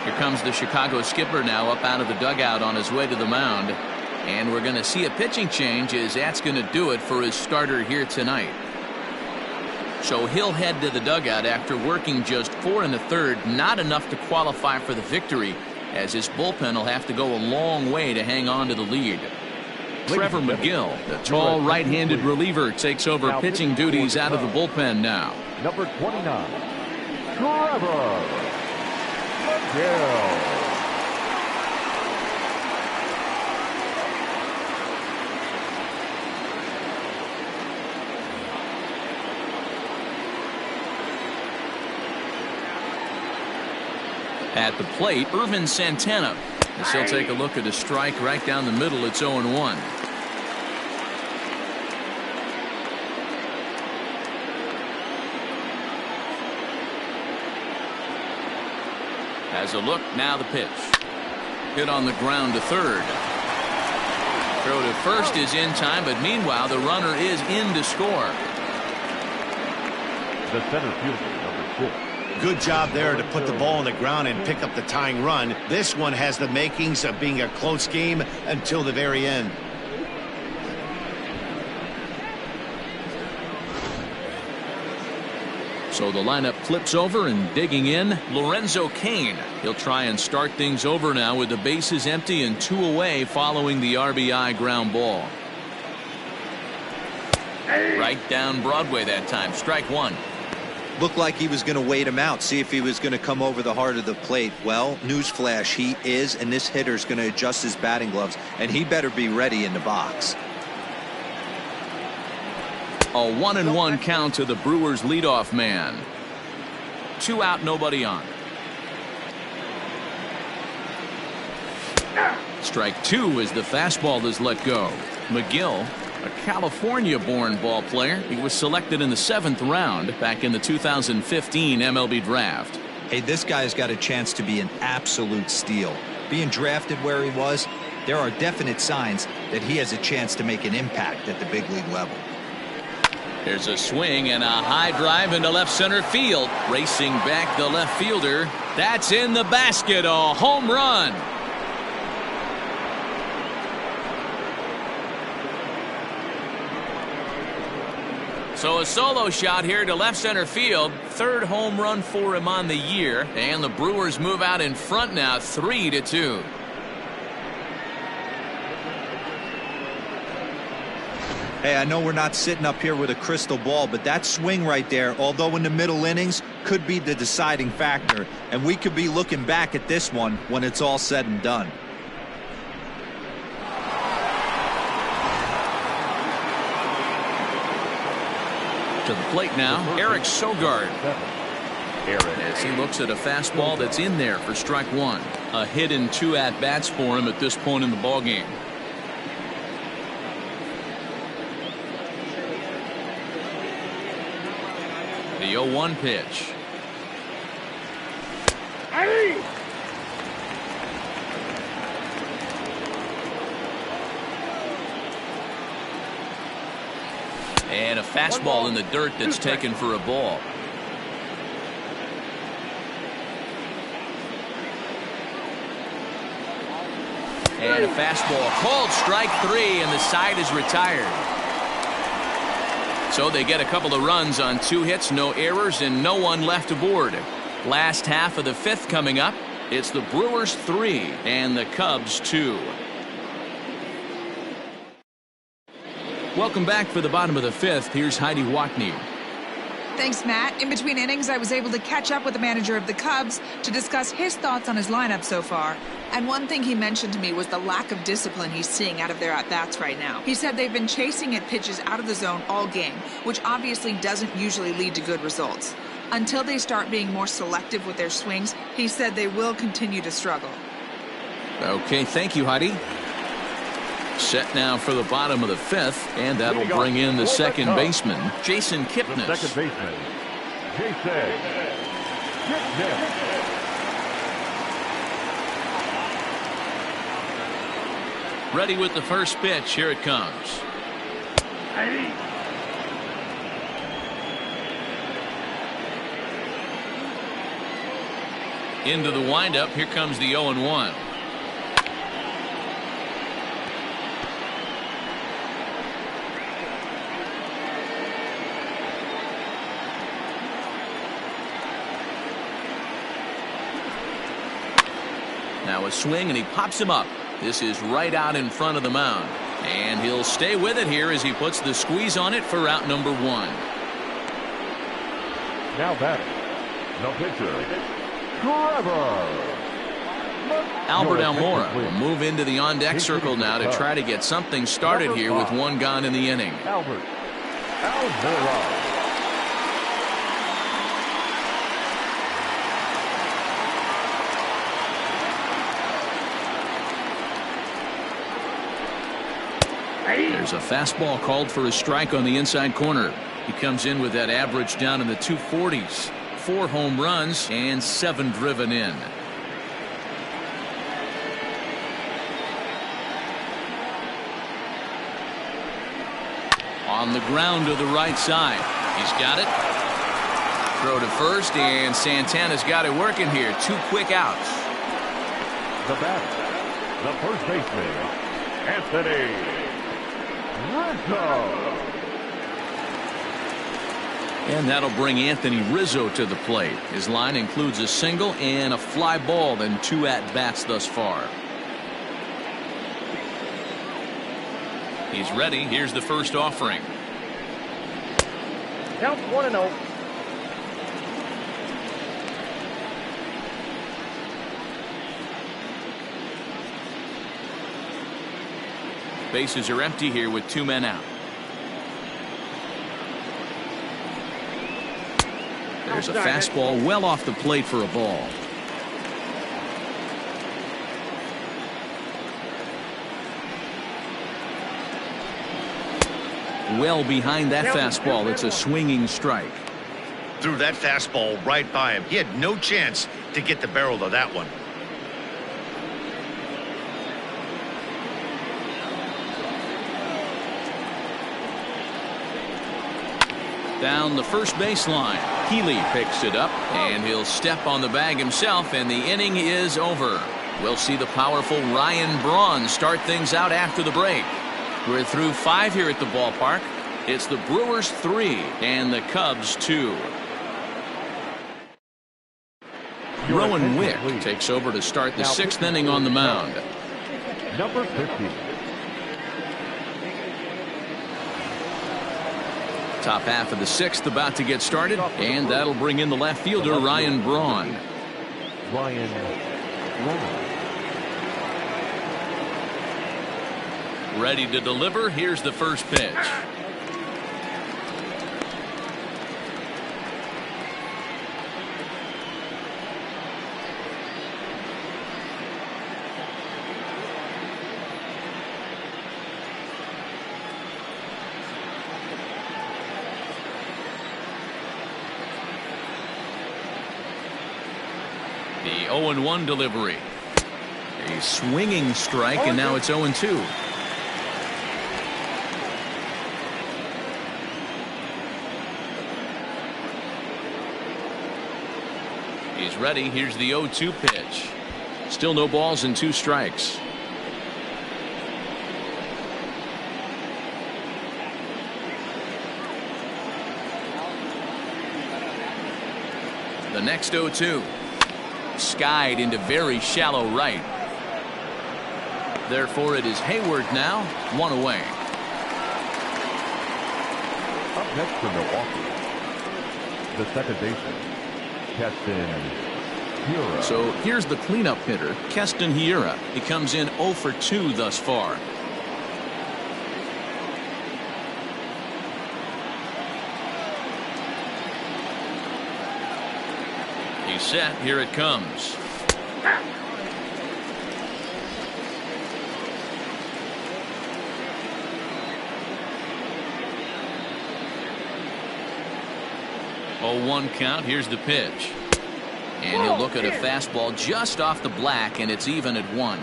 Here comes the Chicago skipper now up out of the dugout on his way to the mound. And we're going to see a pitching change as that's going to do it for his starter here tonight. So he'll head to the dugout after working just 4 1/3, not enough to qualify for the victory, as his bullpen will have to go a long way to hang on to the lead. Trevor Mcgill, the tall right-handed reliever, takes over pitching duties out of the bullpen now. Number 29, Trevor Mcgill. At the plate, Irvin Santana. As he'll take a look at a strike right down the middle. It's 0-1. Has a look, now the pitch. Hit on the ground to third. Throw to first is in time, but meanwhile the runner is in to score. The center fielder, number 6. Good job there to put the ball on the ground and pick up the tying run. This one has the makings of being a close game until the very end. So the lineup flips over, and digging in, Lorenzo Kane. He'll try and start things over now with the bases empty and 2 away following the RBI ground ball. Right down Broadway that time. Strike 1. Looked like he was going to wait him out, see if he was going to come over the heart of the plate. Well, newsflash, he is, and this hitter's going to adjust his batting gloves, and he better be ready in the box. A 1-1 count to the Brewers leadoff man. 2 out, nobody on. Strike 2 as the fastball is let go. Mcgill, a California-born ball player. He was selected in the 7th round back in the 2015 MLB draft. Hey, this guy's got a chance to be an absolute steal. Being drafted where he was, there are definite signs that he has a chance to make an impact at the big league level. There's a swing and a high drive into left center field. Racing back the left fielder. That's in the basket. A home run. So a solo shot here to left center field. 3rd home run for him on the year. And the Brewers move out in front now, 3-2. Hey, I know we're not sitting up here with a crystal ball, but that swing right there, although in the middle innings, could be the deciding factor. And we could be looking back at this one when it's all said and done. To the plate now, Eric Sogart. As he looks at a fastball that's in there for strike 1. A hit and 2 at-bats for him at this point in the ballgame. The 0-1 pitch. And a fastball in the dirt that's taken for a ball. And a fastball called strike 3, and the side is retired. So they get a couple of runs on 2 hits, no errors, and no one left aboard. Last half of the 5th coming up. It's the Brewers 3 and the Cubs 2. Welcome back for the bottom of the 5th. Here's Heidi Watney. Thanks, Matt. In between innings, I was able to catch up with the manager of the Cubs to discuss his thoughts on his lineup so far. And one thing he mentioned to me was the lack of discipline he's seeing out of their at-bats right now. He said they've been chasing at pitches out of the zone all game, which obviously doesn't usually lead to good results. Until they start being more selective with their swings, he said they will continue to struggle. Okay, thank you, Heidi. Set now for the bottom of the 5th, and that'll bring in the second baseman, Jason Kipnis. The second baseman, Jason Kipnis. Ready with the first pitch. Here it comes. Into the windup. Here comes the 0-1. Now a swing, and he pops him up. This is right out in front of the mound. And he'll stay with it here as he puts the squeeze on it for out number 1. Now batting, the pitcher, Trevor. Albert Almora will move into the on-deck circle now to try to get something started here with 1 gone in the inning. Albert Almora. There's a fastball called for a strike on the inside corner. He comes in with that average down in the 240s. 4 home runs and 7 driven in. On the ground to the right side. He's got it. Throw to first, and Santana's got it working here. 2 quick outs. The batter, the first baseman, Anthony Rizzo. And that'll bring Anthony Rizzo to the plate. His line includes a single and a fly ball, and 2 at-bats thus far. He's ready. Here's the first offering. Count 1-0. Bases are empty here with 2 men out. There's a fastball well off the plate for a ball. Well behind that fastball. It's a swinging strike. Threw that fastball right by him. He had no chance to get the barrel of that one. Down the first baseline. Healy picks it up, and he'll step on the bag himself, and the inning is over. We'll see the powerful Ryan Braun start things out after the break. We're through 5 here at the ballpark. It's the Brewers 3 and the Cubs 2. Rowan Wick takes over to start the 6th inning on the mound. Number 50. Top half of the 6th about to get started, and that'll bring in the left fielder Ryan Braun. Ryan Braun. Ready to deliver. Here's the first pitch. The 0-1 delivery. A swinging strike, and now it's 0-2. He's ready. Here's the 0-2 pitch. Still no balls and 2 strikes. The next 0-2. Skied into very shallow right. Therefore, it is Hayward now, one away. Up next for Milwaukee, the second baseman, Keston Hiura. So here's the cleanup hitter, Keston Hiura. He comes in 0 for 2 thus far. He's set. Here it comes. Oh, 1 count. Here's the pitch. And he'll look at a fastball just off the black, and it's even at 1.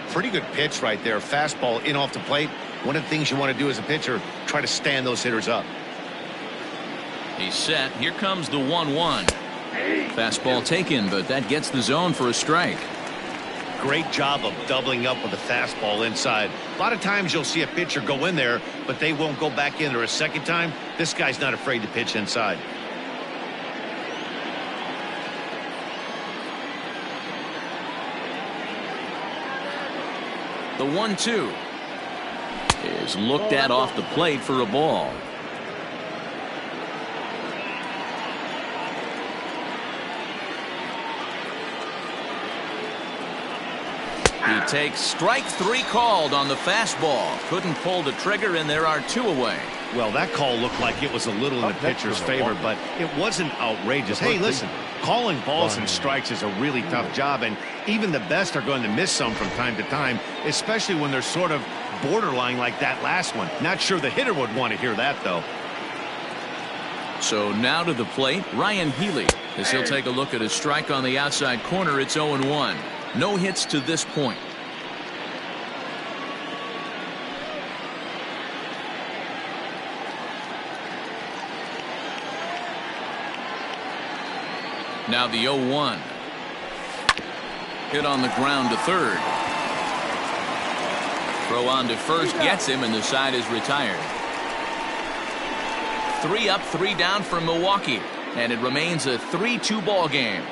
Pretty good pitch right there. Fastball in off the plate. One of the things you want to do as a pitcher, try to stand those hitters up. He's set. Here comes the 1-1. Fastball taken, but that gets the zone for a strike. Great job of doubling up with a fastball inside. A lot of times you'll see a pitcher go in there, but they won't go back in there a second time. This guy's not afraid to pitch inside. The 1-2 is looked at off the plate for a ball. He takes strike 3 called on the fastball. Couldn't pull the trigger, and there are 2 away. Well, that call looked like it was a little in the pitcher's favor, but it wasn't outrageous. Hey, listen, calling balls and strikes is a really tough job, and even the best are going to miss some from time to time, especially when they're sort of borderline like that last one. Not sure the hitter would want to hear that, though. So now to the plate, Ryan Healy, as he'll take a look at his strike on the outside corner. It's 0-1. No hits to this point. Now the 0-1. Hit on the ground to third. Throw on to first gets him, and the side is retired. 3 up, 3 down for Milwaukee, and it remains a 3-2 ball game.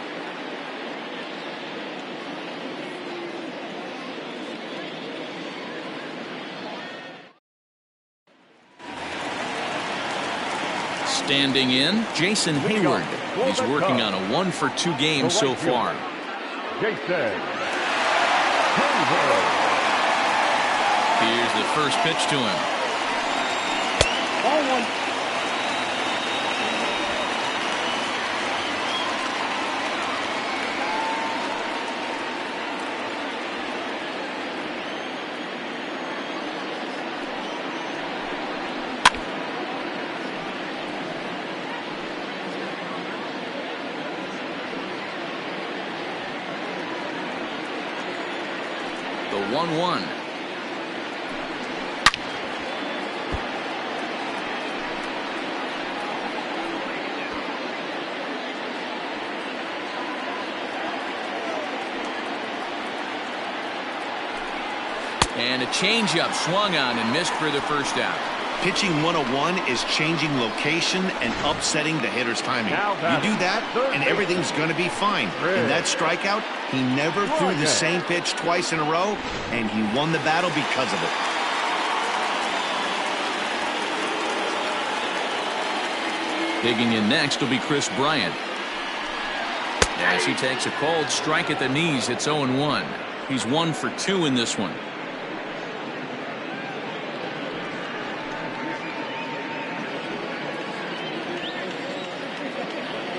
Standing in, Jason Hayward. He's working on a 1 for 2 game so far. Jason. Here's the first pitch to him. Ball 1. The 1-1. And a changeup swung on and missed for the first out. Pitching 101 is changing location and upsetting the hitter's timing. You do that, and everything's going to be fine. In that strikeout, he never threw the same pitch twice in a row, and he won the battle because of it. Digging in next will be Chris Bryant. As he takes a cold strike at the knees, it's 0-1. He's 1 for 2 in this one.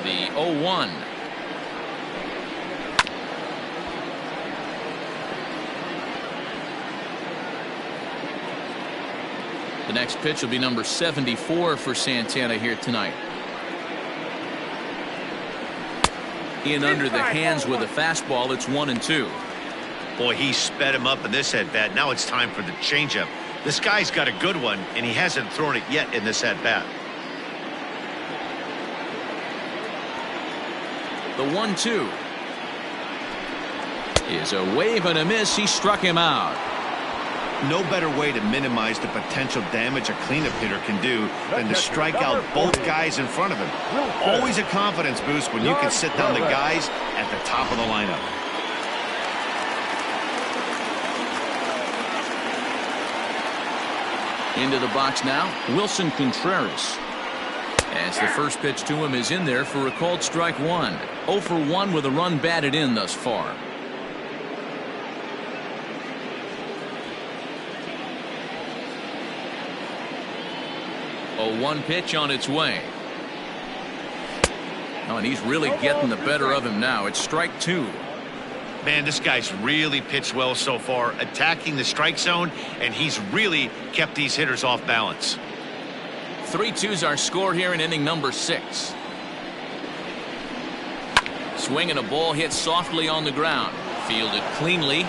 The 0-1. The next pitch will be number 74 for Santana here tonight. In under the hands with a fastball. It's 1-2. Boy, he sped him up in this at-bat. Now it's time for the changeup. This guy's got a good one, and he hasn't thrown it yet in this at-bat. The 1-2 is a wave and a miss. He struck him out. No better way to minimize the potential damage a cleanup hitter can do than to strike out both guys in front of him. Always a confidence boost when you can sit down the guys at the top of the lineup. Into the box now, Wilson Contreras. As the first pitch to him is in there for a called strike one. 0 for 1 with a run batted in thus far. 0-1 pitch on its way. Oh, and he's really getting the better of him now. It's strike two. Man, this guy's really pitched well so far, attacking the strike zone, and he's really kept these hitters off balance. 3-2's our score here in inning number 6. Swing and a ball hit softly on the ground. Fielded cleanly.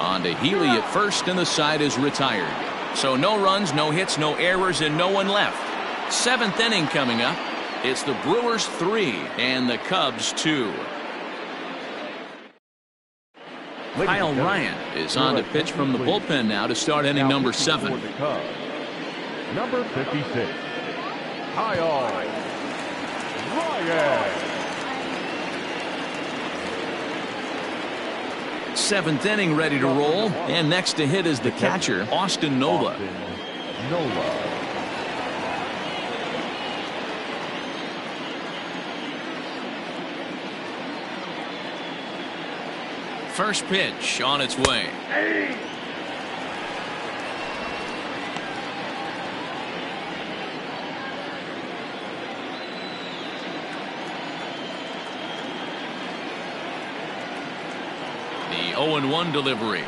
On to Healy at first, and the side is retired. So no runs, no hits, no errors, and no one left. 7th inning coming up. It's the Brewers 3 and the Cubs 2. Kyle Bryant is on to pitch from the bullpen now to start inning number 7. Number 56, Kyle Bryant. 7th inning ready to roll, and next to hit is the catcher, Austin Nola. First pitch on its way. The 0-1 delivery.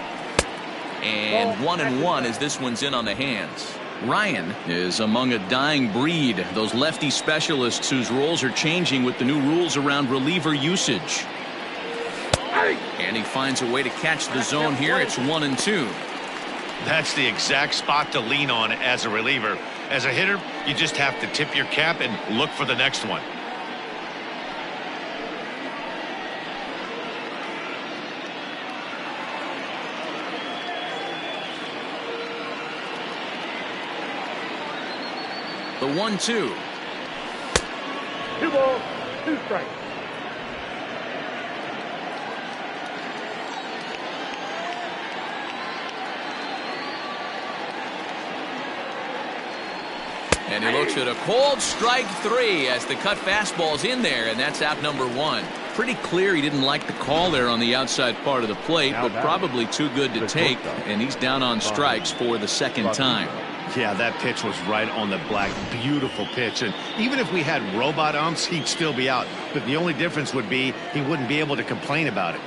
And 1-1 as this one's in on the hands. Ryan is among a dying breed. Those lefty specialists whose roles are changing with the new rules around reliever usage. And he finds a way to catch the zone here. It's 1-2. That's the exact spot to lean on as a reliever. As a hitter, you just have to tip your cap and look for the next one. The 1-2. 2 balls, 2 strikes. And he looks at a cold strike 3 as the cut fastball's in there, and that's out number 1. Pretty clear he didn't like the call there on the outside part of the plate, but probably too good to take, and he's down on strikes for the second time. Yeah, that pitch was right on the black. Beautiful pitch. And even if we had robot umps, he'd still be out. But the only difference would be he wouldn't be able to complain about it.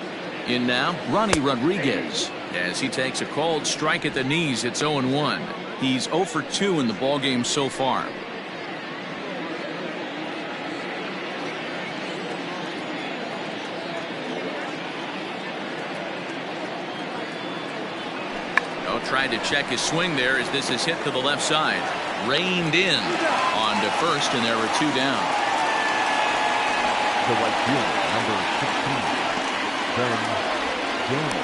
In now, Ronnie Rodriguez. As he takes a cold strike at the knees, it's 0-1. He's 0 for 2 in the ballgame so far. Tried to check his swing there as this is hit to the left side. Reined in on to first, and there were 2 down. The right fielder, number 16, Ben Gamel.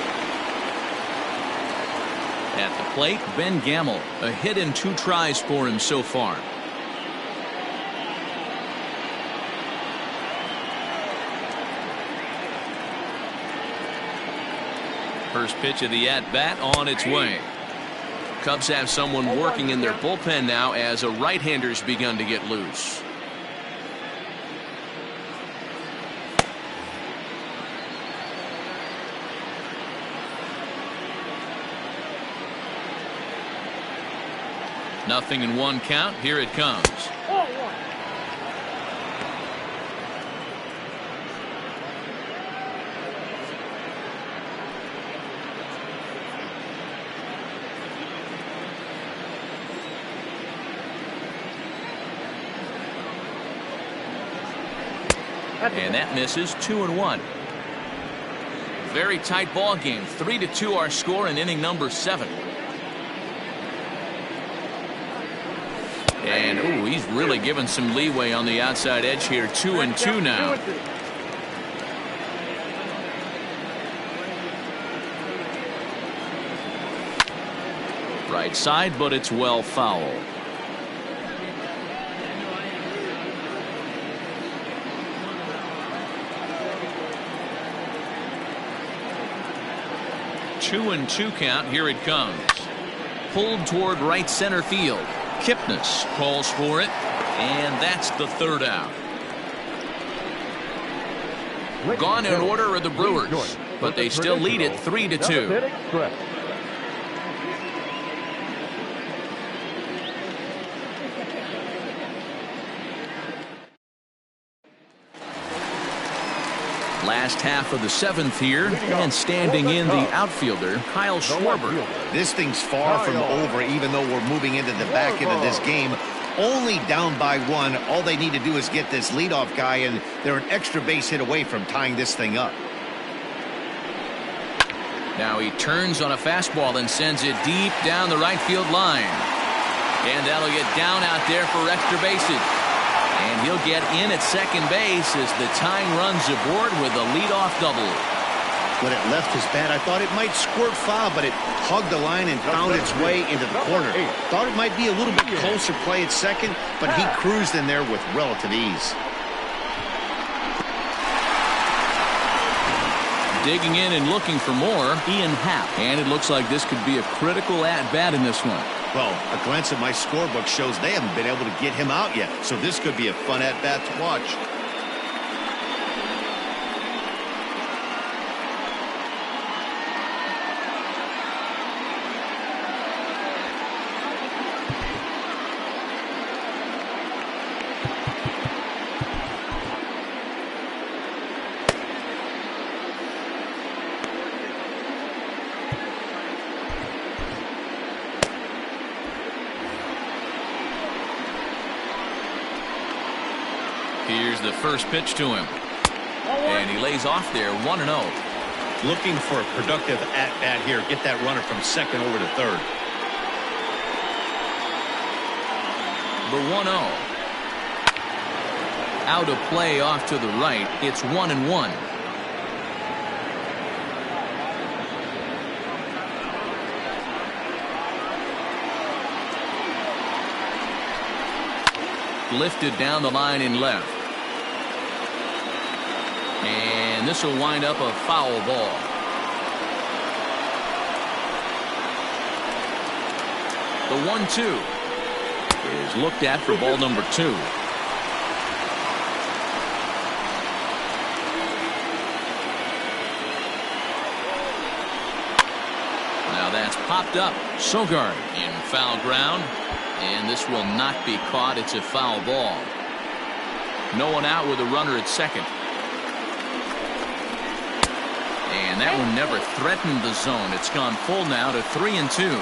At the plate, Ben Gamel. A hit and 2 tries for him so far. First pitch of the at-bat on its way. Cubs have someone working in their bullpen now as a right-hander's begun to get loose. Nothing in 1 count. Here it comes. And that misses. 2-1. Very tight ball game. 3-2 our score in inning number 7. And ooh, he's really given some leeway on the outside edge here. 2-2 now. right side, but it's well fouled. Two and two count. Here it comes. Pulled toward right center field. Kipnis calls for it, and that's the third out. Gone in order are the Brewers, but they still lead it 3-2. Last half of the seventh here, and standing in the outfielder, Kyle Schwarber. This thing's far from over, even though we're moving into the back end of this game. Only down by one. All they need to do is get this leadoff guy, and they're an extra base hit away from tying this thing up. Now he turns on a fastball and sends it deep down the right field line. And that'll get down out there for extra bases. And he'll get in at second base as the tying runs aboard with a leadoff double. When it left his bat, I thought it might squirt foul, but it hugged the line and found its way into the corner. Thought it might be a little bit closer play at second, but he cruised in there with relative ease. Digging in and looking for more, Happ. And it looks like this could be a critical at-bat in this one. Well, a glance at my scorebook shows they haven't been able to get him out yet, so this could be a fun at-bat to watch. Here's the first pitch to him. And he lays off there 1-0. Looking for a productive at-bat here. Get that runner from second over to third. The 1-0. Out of play off to the right. It's 1-1. Lifted down the line in left. And this will wind up a foul ball. The 1-2 is looked at for ball number 2. Now that's popped up. Sogart in foul ground. And this will not be caught. It's a foul ball. No one out with a runner at second. And that one never threatened the zone. It's gone full now to 3-2.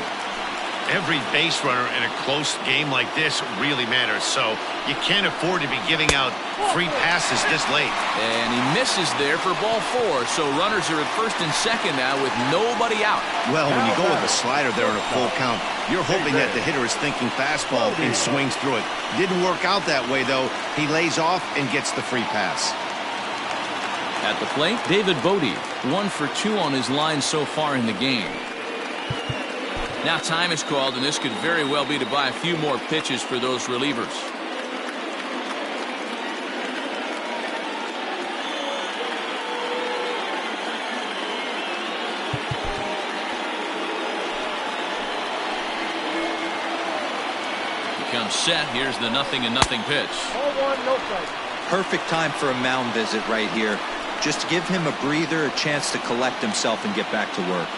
Every base runner in a close game like this really matters, so you can't afford to be giving out free passes this late. And he misses there for ball 4, so runners are at first and second now with nobody out. Well, when you go with a slider there in a full count, you're hoping that the hitter is thinking fastball and swings through it. Didn't work out that way, though. He lays off and gets the free pass. At the plate, David Bodie, 1 for 2 on his line so far in the game. Now time is called, and this could very well be to buy a few more pitches for those relievers. Becomes set. Here's the 0-0 pitch. 0-1, no strike. Perfect time for a mound visit right here. Just to give him a breather, a chance to collect himself and get back to work.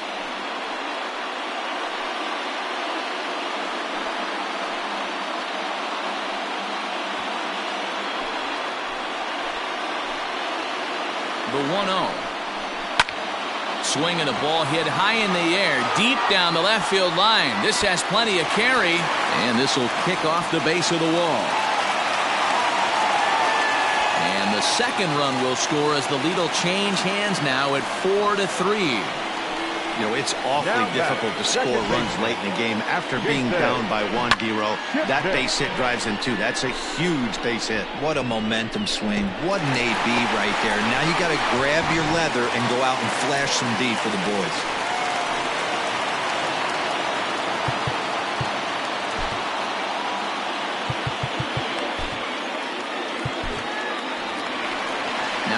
The 1-0. Swing and a ball hit high in the air, deep down the left field line. This has plenty of carry, and this will kick off the base of the wall. And the second run will score as the lead will change hands now at 4-3. You know, it's awfully difficult to score runs late in the game after being down by 1, D-Row. That base hit drives in 2. That's a huge base hit. What a momentum swing. What an AB right there. Now you got to grab your leather and go out and flash some D for the boys.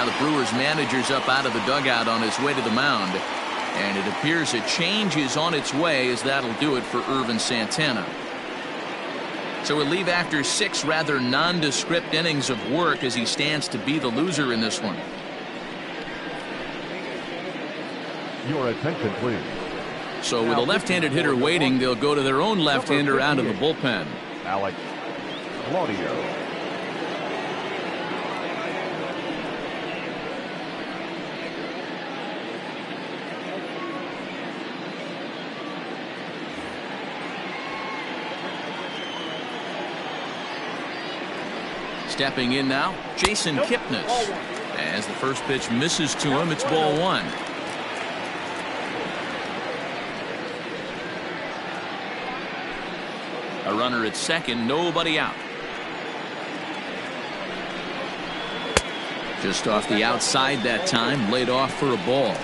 Now the Brewers manager's up out of the dugout on his way to the mound. And it appears a change is on its way, as that'll do it for Irvin Santana. So we'll leave after 6 rather nondescript innings of work as he stands to be the loser in this one. Your attention, please. So with a left-handed hitter waiting, they'll go to their own left-hander out of the bullpen. Alex Claudio. Stepping in now, Jason Kipnis. As the first pitch misses to him, it's ball 1. A runner at second, nobody out. Just off the outside that time, laid off for a ball.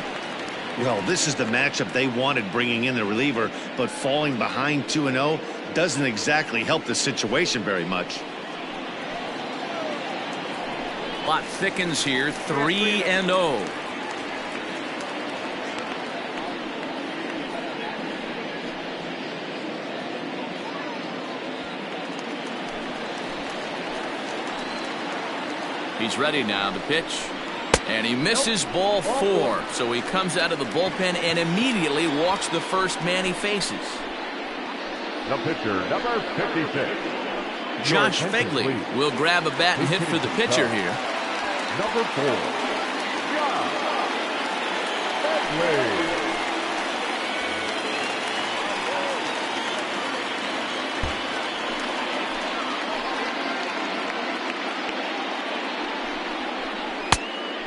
Well, this is the matchup they wanted, bringing in the reliever, but falling behind 2-0 doesn't exactly help the situation very much. Plot thickens here, 3-0. He's ready now, the pitch. And he misses ball 4. So he comes out of the bullpen and immediately walks the first man he faces. The pitcher, number 56. Josh Fegley will grab a bat and hit for the pitcher here. Number 4. Josh Fegley.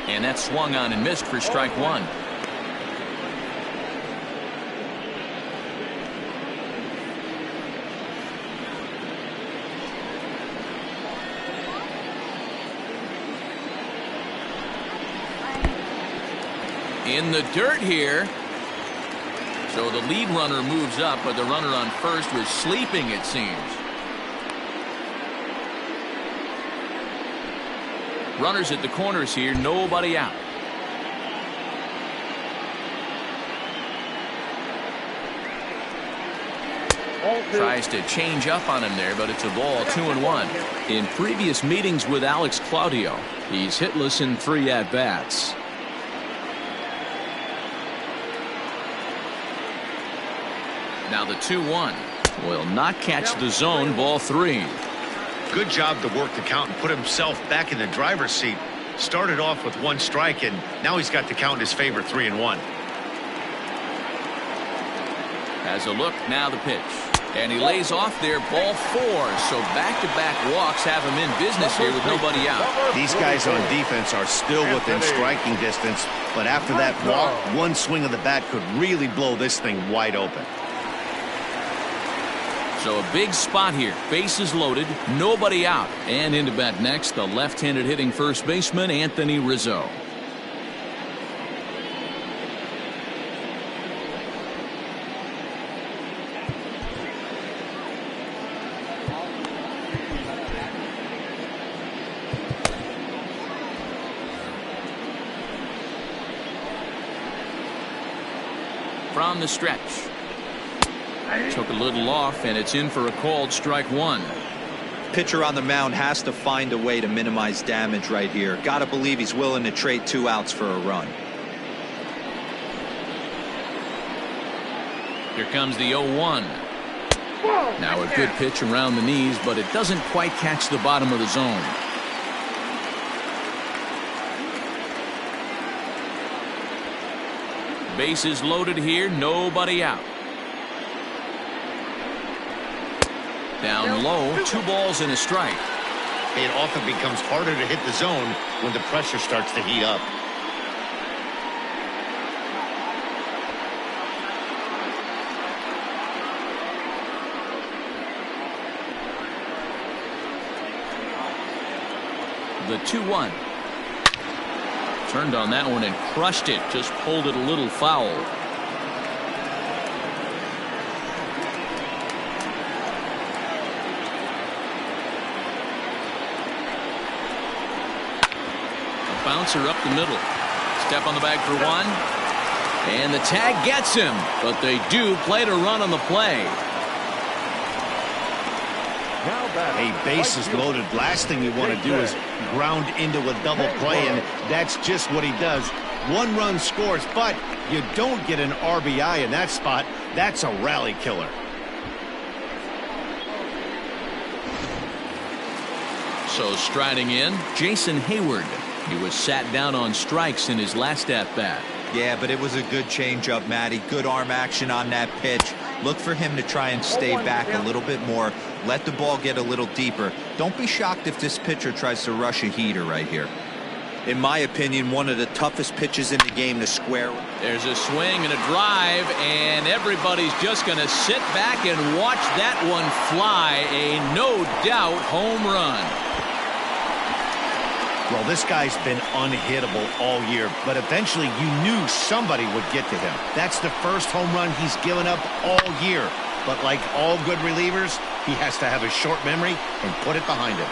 And that swung on and missed for strike 1. In the dirt here. So the lead runner moves up, but the runner on first was sleeping, it seems. Runners at the corners here, nobody out. Tries to change up on him there, but it's a ball, 2-1. In previous meetings with Alex Claudio, he's hitless in 3 at-bats. Now the 2-1 will not catch the zone, ball 3. Good job to work the count and put himself back in the driver's seat. Started off with 1 strike, and now he's got the count in his favor, 3-1. Has a look, now the pitch. And he lays off there, ball 4. So back-to-back walks have him in business here with nobody out. These guys on defense are still within striking distance, but after that walk, 1 swing of the bat could really blow this thing wide open. So a big spot here, bases loaded, nobody out. And into bat next, the left-handed hitting first baseman, Anthony Rizzo. From the stretch. Took a little off, and it's in for a called strike 1. Pitcher on the mound has to find a way to minimize damage right here. Gotta believe he's willing to trade 2 outs for a run. Here comes the 0-1. Now a good pitch around the knees, but it doesn't quite catch the bottom of the zone. Bases loaded here, nobody out. Down low, 2 balls and a strike. It often becomes harder to hit the zone when the pressure starts to heat up. The 2-1. Turned on that one and crushed it. Just pulled it a little foul. bouncer up the middle. Step on the bag for one. And the tag gets him, but they do play to run on the play. A bases loaded. Last thing you want to do is ground into a double play, and that's just what he does. One run scores, but you don't get an RBI in that spot. That's a rally killer. So striding in, Jason Hayward. He was sat down on strikes in his last at-bat. Yeah, but it was a good changeup, Matty. Good arm action on that pitch. Look for him to try and stay back a little bit more. Let the ball get a little deeper. Don't be shocked if this pitcher tries to rush a heater right here. In my opinion, one of the toughest pitches in the game to square. There's a swing and a drive, and everybody's just going to sit back and watch that one fly. A no-doubt home run. Well, this guy's been unhittable all year, but eventually you knew somebody would get to him. That's the first home run he's given up all year. But like all good relievers, he has to have a short memory and put it behind him.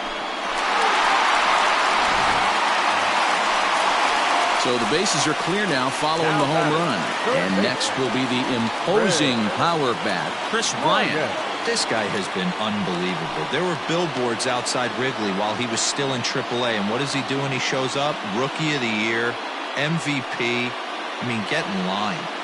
So the bases are clear now following the home run. And next will be the imposing power bat, Kris Bryant. This guy has been unbelievable. There were billboards outside Wrigley while he was still in AAA. And what does he do when he shows up? Rookie of the Year, MVP. I mean, get in line.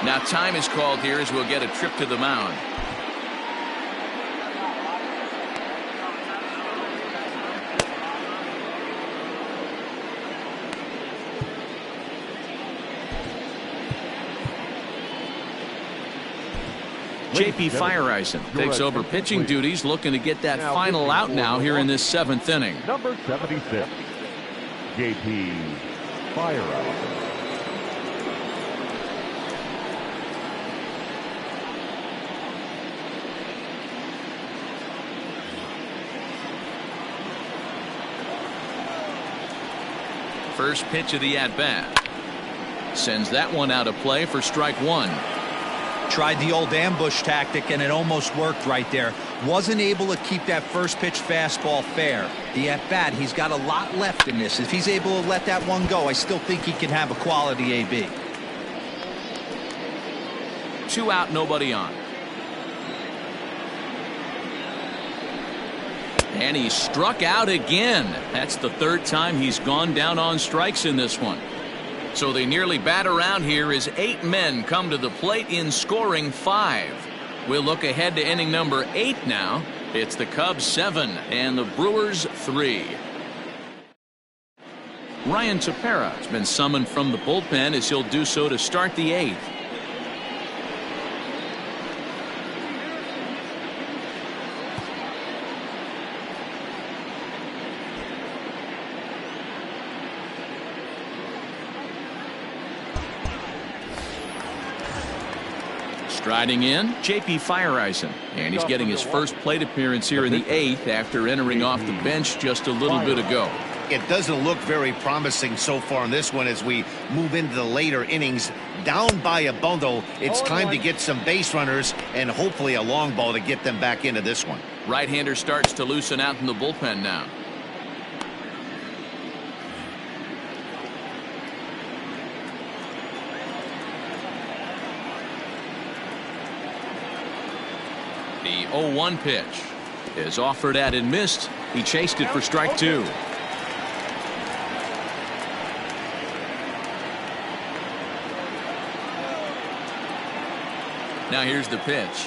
Now time is called here as we'll get a trip to the mound. JP Fireisen takes over pitching duties, looking to get that final out now here in this 7th inning. Number 76, JP Fireisen. First pitch of the at-bat. Sends that one out of play for strike one. Tried the old ambush tactic, and it almost worked right there. Wasn't able to keep that first pitch fastball fair. The at-bat, he's got a lot left in this. If he's able to let that one go, I still think he can have a quality AB. 2 out, nobody on. And he struck out again. That's the 3rd time he's gone down on strikes in this one. So they nearly bat around here as 8 men come to the plate in scoring 5. We'll look ahead to inning number 8 now. It's the Cubs 7 and the Brewers 3. Ryan Tepera has been summoned from the bullpen as he'll do so to start the 8th. Striding in, JP Fireisen, and he's getting his first plate appearance here in the 8th after entering off the bench just a little bit ago. It doesn't look very promising so far in this one as we move into the later innings. Down by a bundle, it's time to get some base runners and hopefully a long ball to get them back into this one. Right-hander starts to loosen out in the bullpen now. The 0-1 pitch is offered at and missed. He chased it for strike 2. Now here's the pitch.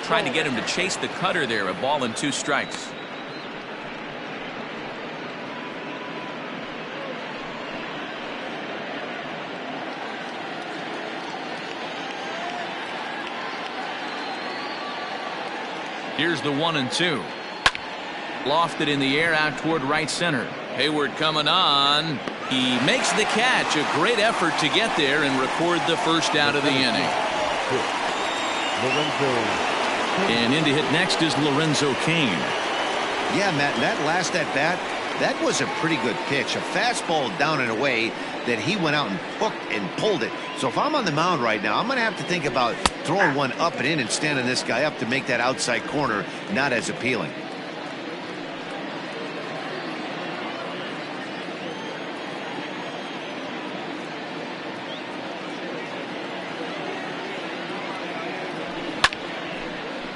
Trying to get him to chase the cutter there. A ball and 2 strikes. Here's the 1-2. Lofted in the air out toward right center. Hayward coming on. He makes the catch. A great effort to get there and record the first out of the inning. And in to hit next is Lorenzo Kane. Yeah, Matt, that last at bat, that was a pretty good pitch. A fastball down and away that he went out and hooked and pulled it. So if I'm on the mound right now, I'm going to have to think about throwing one up and in and standing this guy up to make that outside corner not as appealing.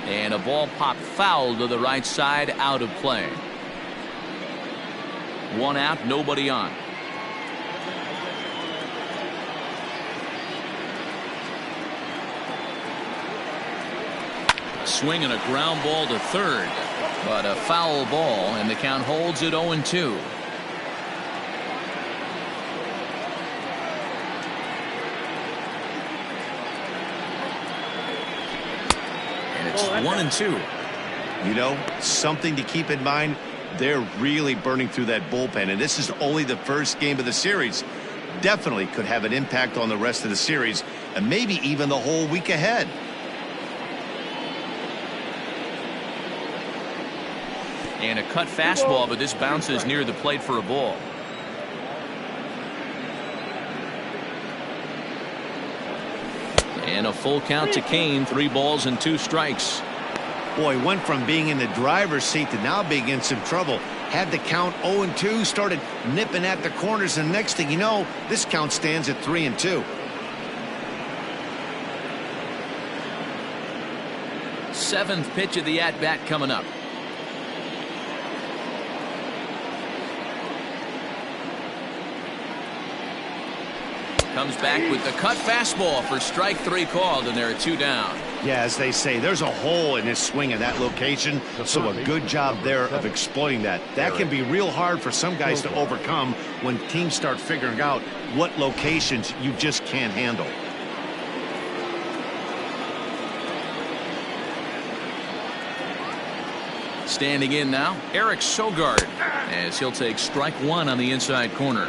And a ball popped foul to the right side, out of play. One out, nobody on. A swing and a ground ball to third, but a foul ball, and the count holds at 0-2. It's 1-2. You know, something to keep in mind, they're really burning through that bullpen, and this is only the first game of the series. Definitely could have an impact on the rest of the series, and maybe even the whole week ahead. And a cut fastball, but this bounces near the plate for a ball. And a full count to Kane. 3 balls and 2 strikes. Boy, went from being in the driver's seat to now being in some trouble. Had the count 0-2, started nipping at the corners, and next thing you know, this count stands at 3-2. Seventh pitch of the at-bat coming up. Comes back with the cut fastball for strike 3 called, and there are 2 down. Yeah, as they say, there's a hole in his swing in that location, so a good job there of exploiting that. That can be real hard for some guys to overcome when teams start figuring out what locations you just can't handle. Standing in now, Eric Sogart, as he'll take strike 1 on the inside corner.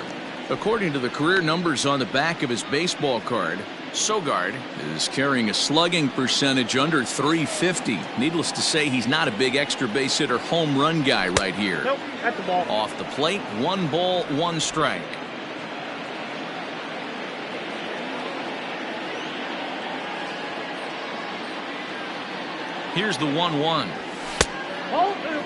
According to the career numbers on the back of his baseball card, Sogart is carrying a slugging percentage under .350. Needless to say, he's not a big extra base hitter home run guy right here. Nope, at the ball. Off the plate, 1 ball, 1 strike. Here's the 1-1. Ball 2.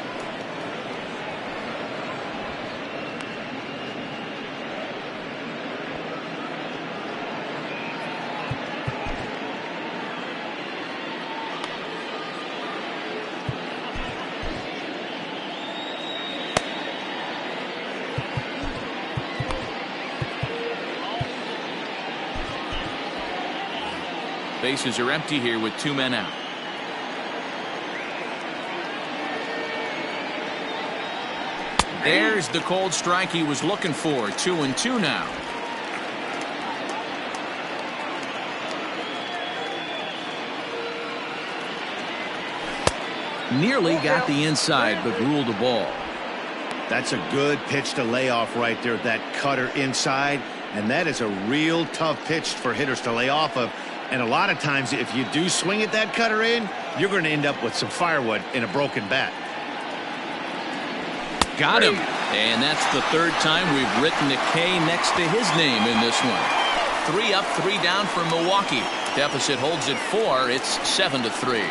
Bases are empty here with 2 men out. There's the cold strike he was looking for. 2-2 now. Nearly got the inside, but ruled a ball. That's a good pitch to lay off right there, that cutter inside, and that is a real tough pitch for hitters to lay off of. And a lot of times, if you do swing at that cutter in, you're going to end up with some firewood in a broken bat. Got him. And that's the 3rd time we've written a K next to his name in this one. 3 up, 3 down for Milwaukee. Deficit holds at 4. It's 7-3.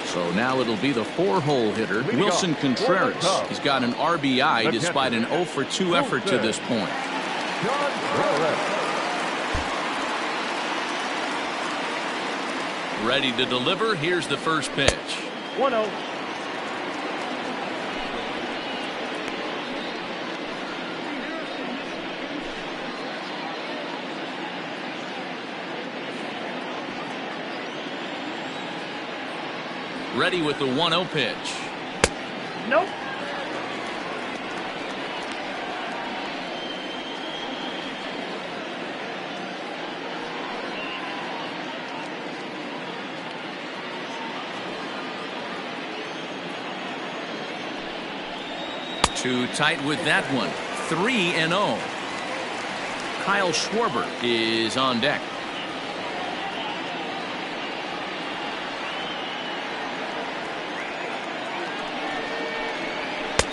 So now it'll be the 4-hole hitter, Wilson Contreras. He's got an RBI despite an 0-for-2 effort to this point. Ready to deliver. Here's the first pitch. 1-0. Ready with the 1-0 pitch. Nope. Too tight with that one. 3-0. Schwarber is on deck.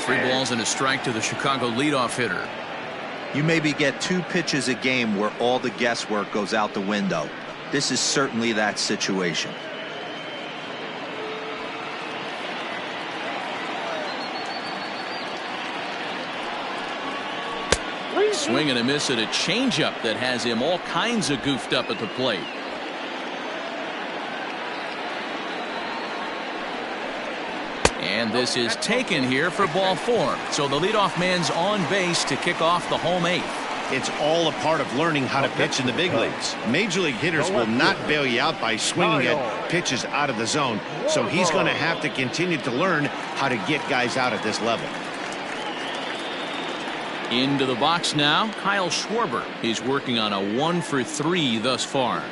3 balls and a strike to the Chicago leadoff hitter. You maybe get 2 pitches a game where all the guesswork goes out the window. This is certainly that situation. Swing and a miss at a changeup that has him all kinds of goofed up at the plate. And this is taken here for ball 4. So the leadoff man's on base to kick off the home 8th. It's all a part of learning how to pitch in the big leagues. Major league hitters will not bail you out by swinging at pitches out of the zone. So he's going to have to continue to learn how to get guys out at this level. Into the box now, Kyle Schwarber. He's working on a 1-for-3 thus far.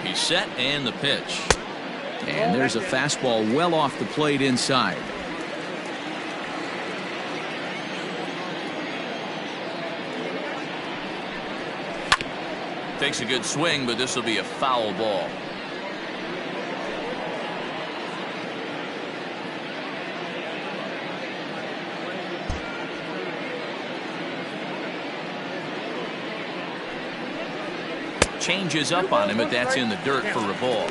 He's set and the pitch. And there's a fastball well off the plate inside. Takes a good swing, but this will be a foul ball. Changes up on him, but that's in the dirt for a ball.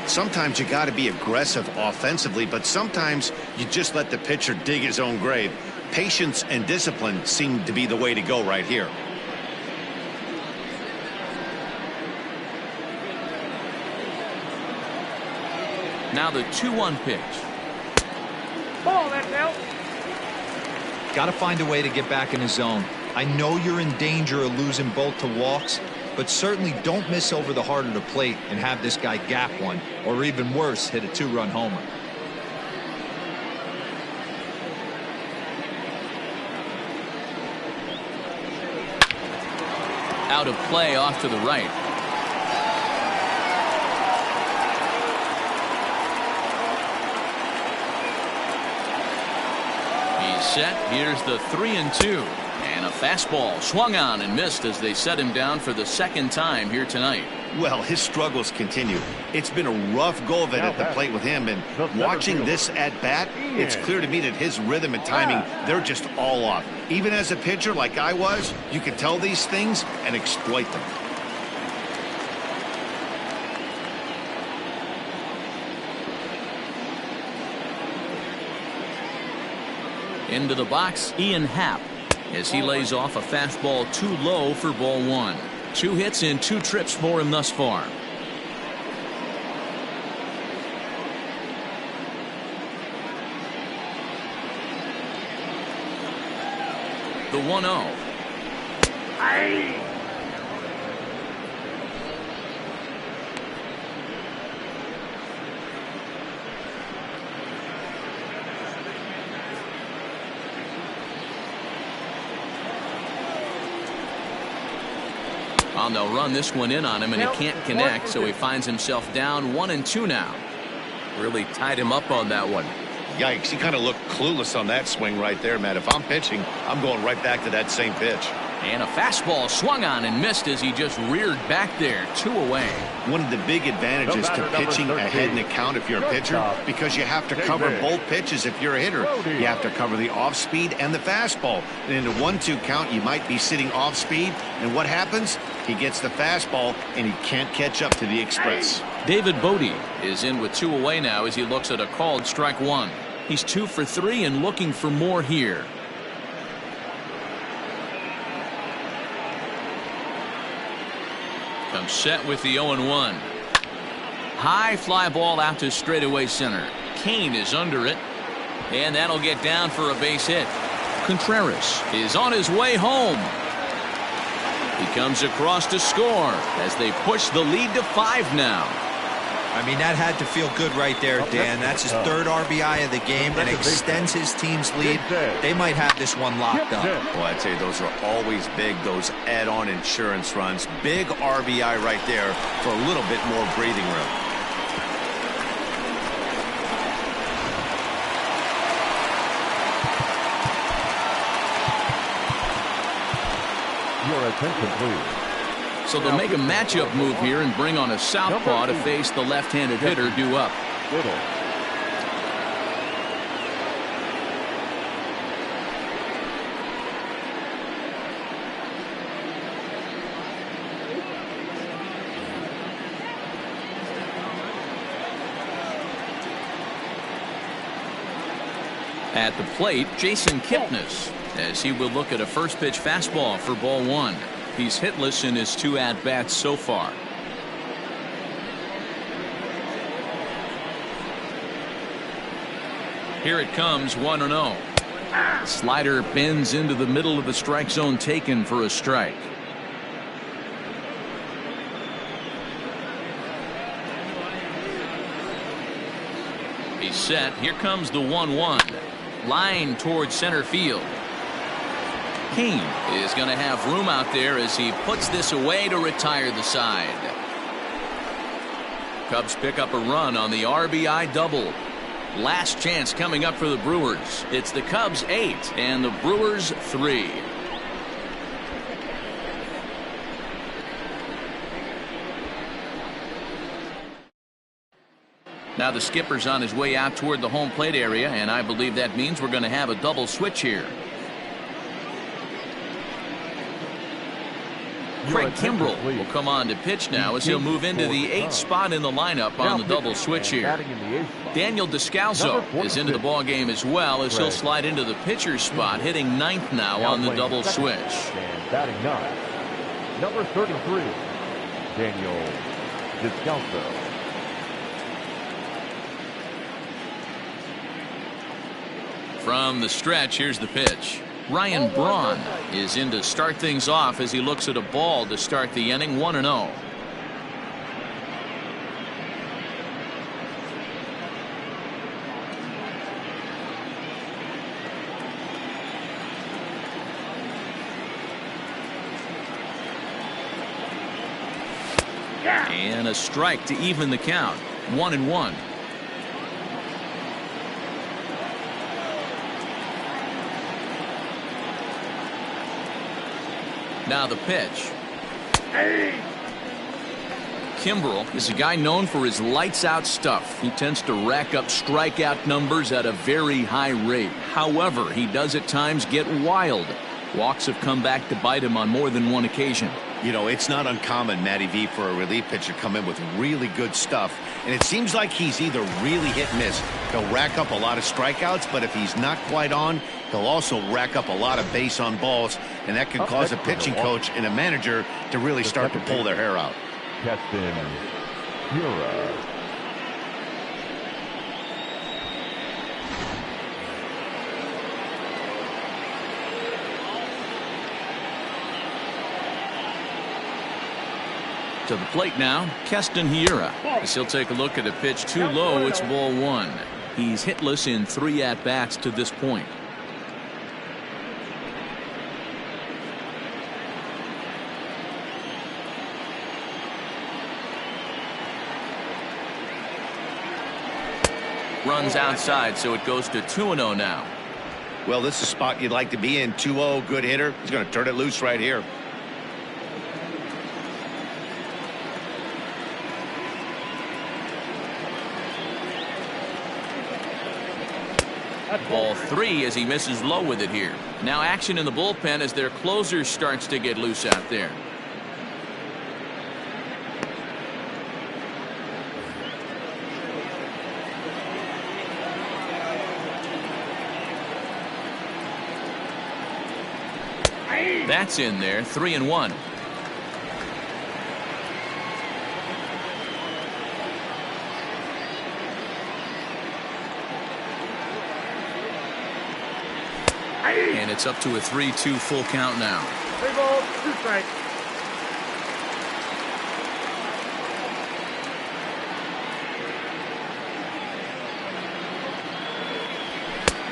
Sometimes you got to be aggressive offensively, but sometimes you just let the pitcher dig his own grave. Patience and discipline seem to be the way to go right here. Now the 2-1 pitch. Ball, that's out. Got to find a way to get back in the zone. I know you're in danger of losing both to walks, but certainly don't miss over the heart of the plate and have this guy gap one, or even worse, hit a 2-run homer. Out of play off to the right. He's set. Here's the 3-2. And a fastball swung on and missed as they set him down for the 2nd time here tonight. Well, his struggles continue. It's been a rough go of it at the plate with him, and watching this at bat, it's clear to me that his rhythm and timing, they're just all off. Even as a pitcher like I was, you can tell these things and exploit them. Into the box, Ian Happ, as he lays off a fastball too low for ball 1. 2 hits and 2 trips for him thus far. The 1-0. They'll run this one in on him, and he can't connect, so he finds himself down 1-2 now. Really tied him up on that one. Yikes, he kind of looked clueless on that swing right there, man. If I'm pitching, I'm going right back to that same pitch. And a fastball swung on and missed as he just reared back there, 2 away. One of the big advantages to pitching ahead in the count if you're a pitcher, because you have to cover both pitches if you're a hitter. You have to cover the off speed and the fastball. And in a 1-2 count, you might be sitting off speed, and what happens? He gets the fastball, and he can't catch up to the express. David Bodie is in with 2 away now as he looks at a called strike 1. He's 2 for 3 and looking for more here. Comes set with the 0-1. High fly ball out to straightaway center. Kane is under it, and that'll get down for a base hit. Contreras is on his way home. He comes across to score as they push the lead to 5 now. I mean, that had to feel good right there, Dan. That's his 3rd RBI of the game and extends his team's lead. They might have this one locked up. Well, I'd say those are always big, those add-on insurance runs. Big RBI right there for a little bit more breathing room. Your attention, please. So they'll make a matchup move here and bring on a southpaw to face the left-handed hitter due up. At the plate, Jason Kipnis, as he will look at a first pitch fastball for ball one. He's hitless in his 2 at-bats so far. Here it comes, 1-0. Slider bends into the middle of the strike zone, taken for a strike. He's set. Here comes the 1-1. Line towards center field. Kane is going to have room out there as he puts this away to retire the side. Cubs pick up a run on the RBI double. Last chance coming up for the Brewers. It's the Cubs 8 and the Brewers 3. Now the skipper's on his way out toward the home plate area, and I believe that means we're going to have a double switch here. Craig Kimbrell will come on to pitch now as he'll move into the 8th spot in the lineup on the double switch here. Daniel Descalso is into the ball game as well as he'll slide into the pitcher's spot, hitting 9th now on the double switch. And batting 9, number 33, Daniel Descalso. From the stretch, here's the pitch. Ryan Braun is in to start things off as he looks at a ball to start the inning, 1-0. And a strike to even the count, 1-1. Now the pitch. Kimbrell is a guy known for his lights-out stuff. He tends to rack up strikeout numbers at a very high rate. However, he does at times get wild. Walks have come back to bite him on more than one occasion. You know, it's not uncommon, Matty V, for a relief pitcher to come in with really good stuff. And it seems like he's either really hit and miss. He'll rack up a lot of strikeouts, but if he's not quite on, he'll also rack up a lot of base on balls. And that could cause a pitching coach and a manager to really start to pull their hair out. Captain Hura. To the plate now, Keston Hiura. As he'll take a look at a pitch too low, it's ball one. He's hitless in 3 at-bats to this point. Runs outside, so it goes to 2-0 now. Well, this is a spot you'd like to be in. 2-0, good hitter. He's going to turn it loose right here. Ball 3 as he misses low with it here. Now action in the bullpen as their closer starts to get loose out there. That's in there, 3-1. And it's up to a 3-2 full count now. 3 balls, 2 strikes.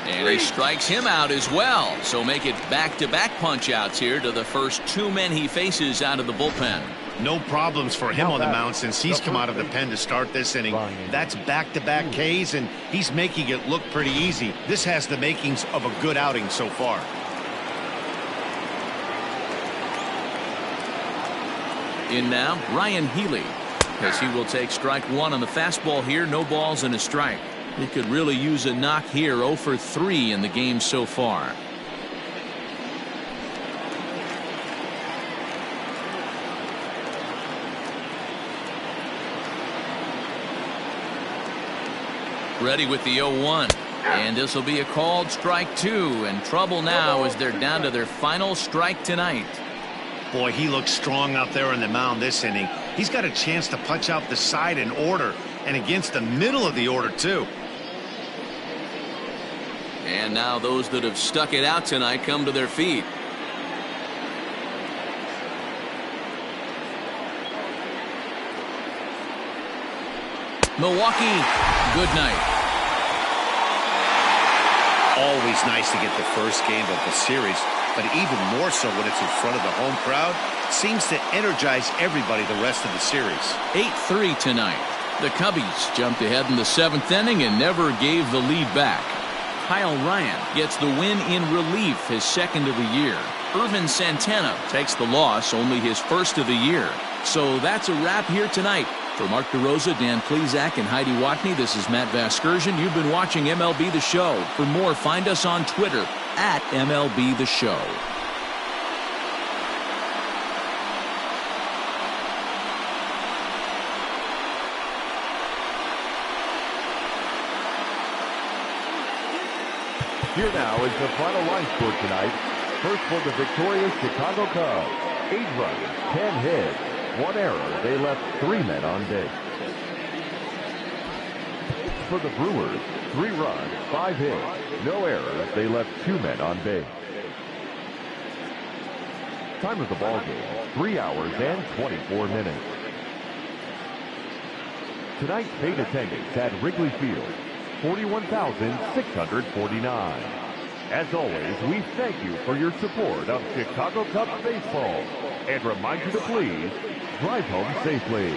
And he strikes him out as well. So make it back-to-back punch-outs here to the first 2 men he faces out of the bullpen. No problems for him on the mound since he's come out of the pen to start this inning. That's back-to-back Ks, and he's making it look pretty easy. This has the makings of a good outing so far. In now, Ryan Healy, as he will take strike 1 on the fastball here. No balls and a strike. He could really use a knock here. 0 for 3 in the game so far. Ready with the 0-1. And this will be a called strike 2, and trouble now as they're down to their final strike tonight. Boy, he looks strong out there on the mound this inning. He's got a chance to punch out the side in order, and against the middle of the order, too. And now those that have stuck it out tonight come to their feet. Milwaukee, good night. Always nice to get the first game of the series, but even more so when it's in front of the home crowd. Seems to energize everybody the rest of the series. 8-3 tonight. The Cubbies jumped ahead in the 7th inning and never gave the lead back. Kyle Ryan gets the win in relief, his 2nd of the year. Irvin Santana takes the loss, only his 1st of the year. So that's a wrap here tonight. For Mark DeRosa, Dan Plezak, and Heidi Watney, this is Matt Vasgersian. You've been watching MLB The Show. For more, find us on Twitter at MLB The Show. Here now is the final line score tonight. First for the victorious Chicago Cubs. 8 runs, 10 hits, 1 error. They left 3 men on base. For the Brewers, 3 runs, 5 hits, no errors. They left 2 men on base. Time of the ball game, 3 hours and 24 minutes. Tonight's paid attendance at Wrigley Field, 41,649. As always, we thank you for your support of Chicago Cubs baseball and remind you to please drive home safely.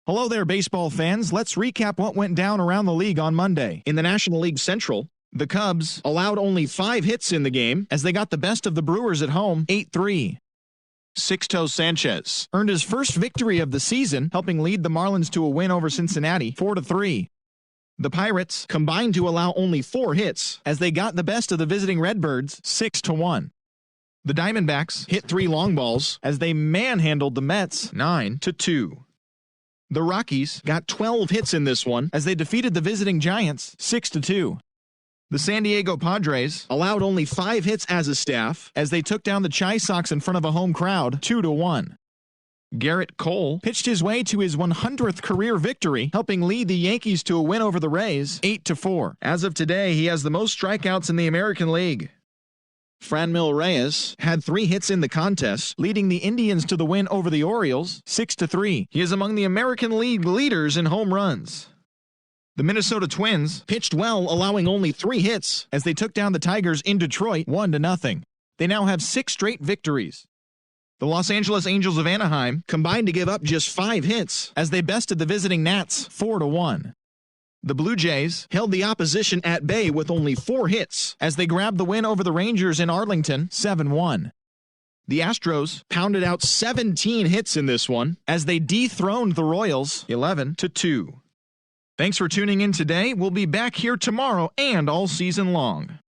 Hello there, baseball fans. Let's recap what went down around the league on Monday. In the National League Central, the Cubs allowed only 5 hits in the game as they got the best of the Brewers at home, 8-3. Sixto Sanchez earned his first victory of the season, helping lead the Marlins to a win over Cincinnati, 4-3. The Pirates combined to allow only 4 hits as they got the best of the visiting Redbirds, 6-1. The Diamondbacks hit 3 long balls as they manhandled the Mets, 9-2. The Rockies got 12 hits in this one as they defeated the visiting Giants 6-2. The San Diego Padres allowed only 5 hits as a staff as they took down the Chi Sox in front of a home crowd 2-1. Garrett Cole pitched his way to his 100th career victory, helping lead the Yankees to a win over the Rays 8-4. As of today, he has the most strikeouts in the American League. Franmil Reyes had 3 hits in the contest, leading the Indians to the win over the Orioles 6-3. He is among the American League leaders in home runs. The Minnesota Twins pitched well, allowing only 3 hits as they took down the Tigers in Detroit 1-0. They now have 6 straight victories. The Los Angeles Angels of Anaheim combined to give up just 5 hits as they bested the visiting Nats 4-1. The Blue Jays held the opposition at bay with only 4 hits as they grabbed the win over the Rangers in Arlington 7-1. The Astros pounded out 17 hits in this one as they dethroned the Royals 11-2. Thanks for tuning in today. We'll be back here tomorrow and all season long.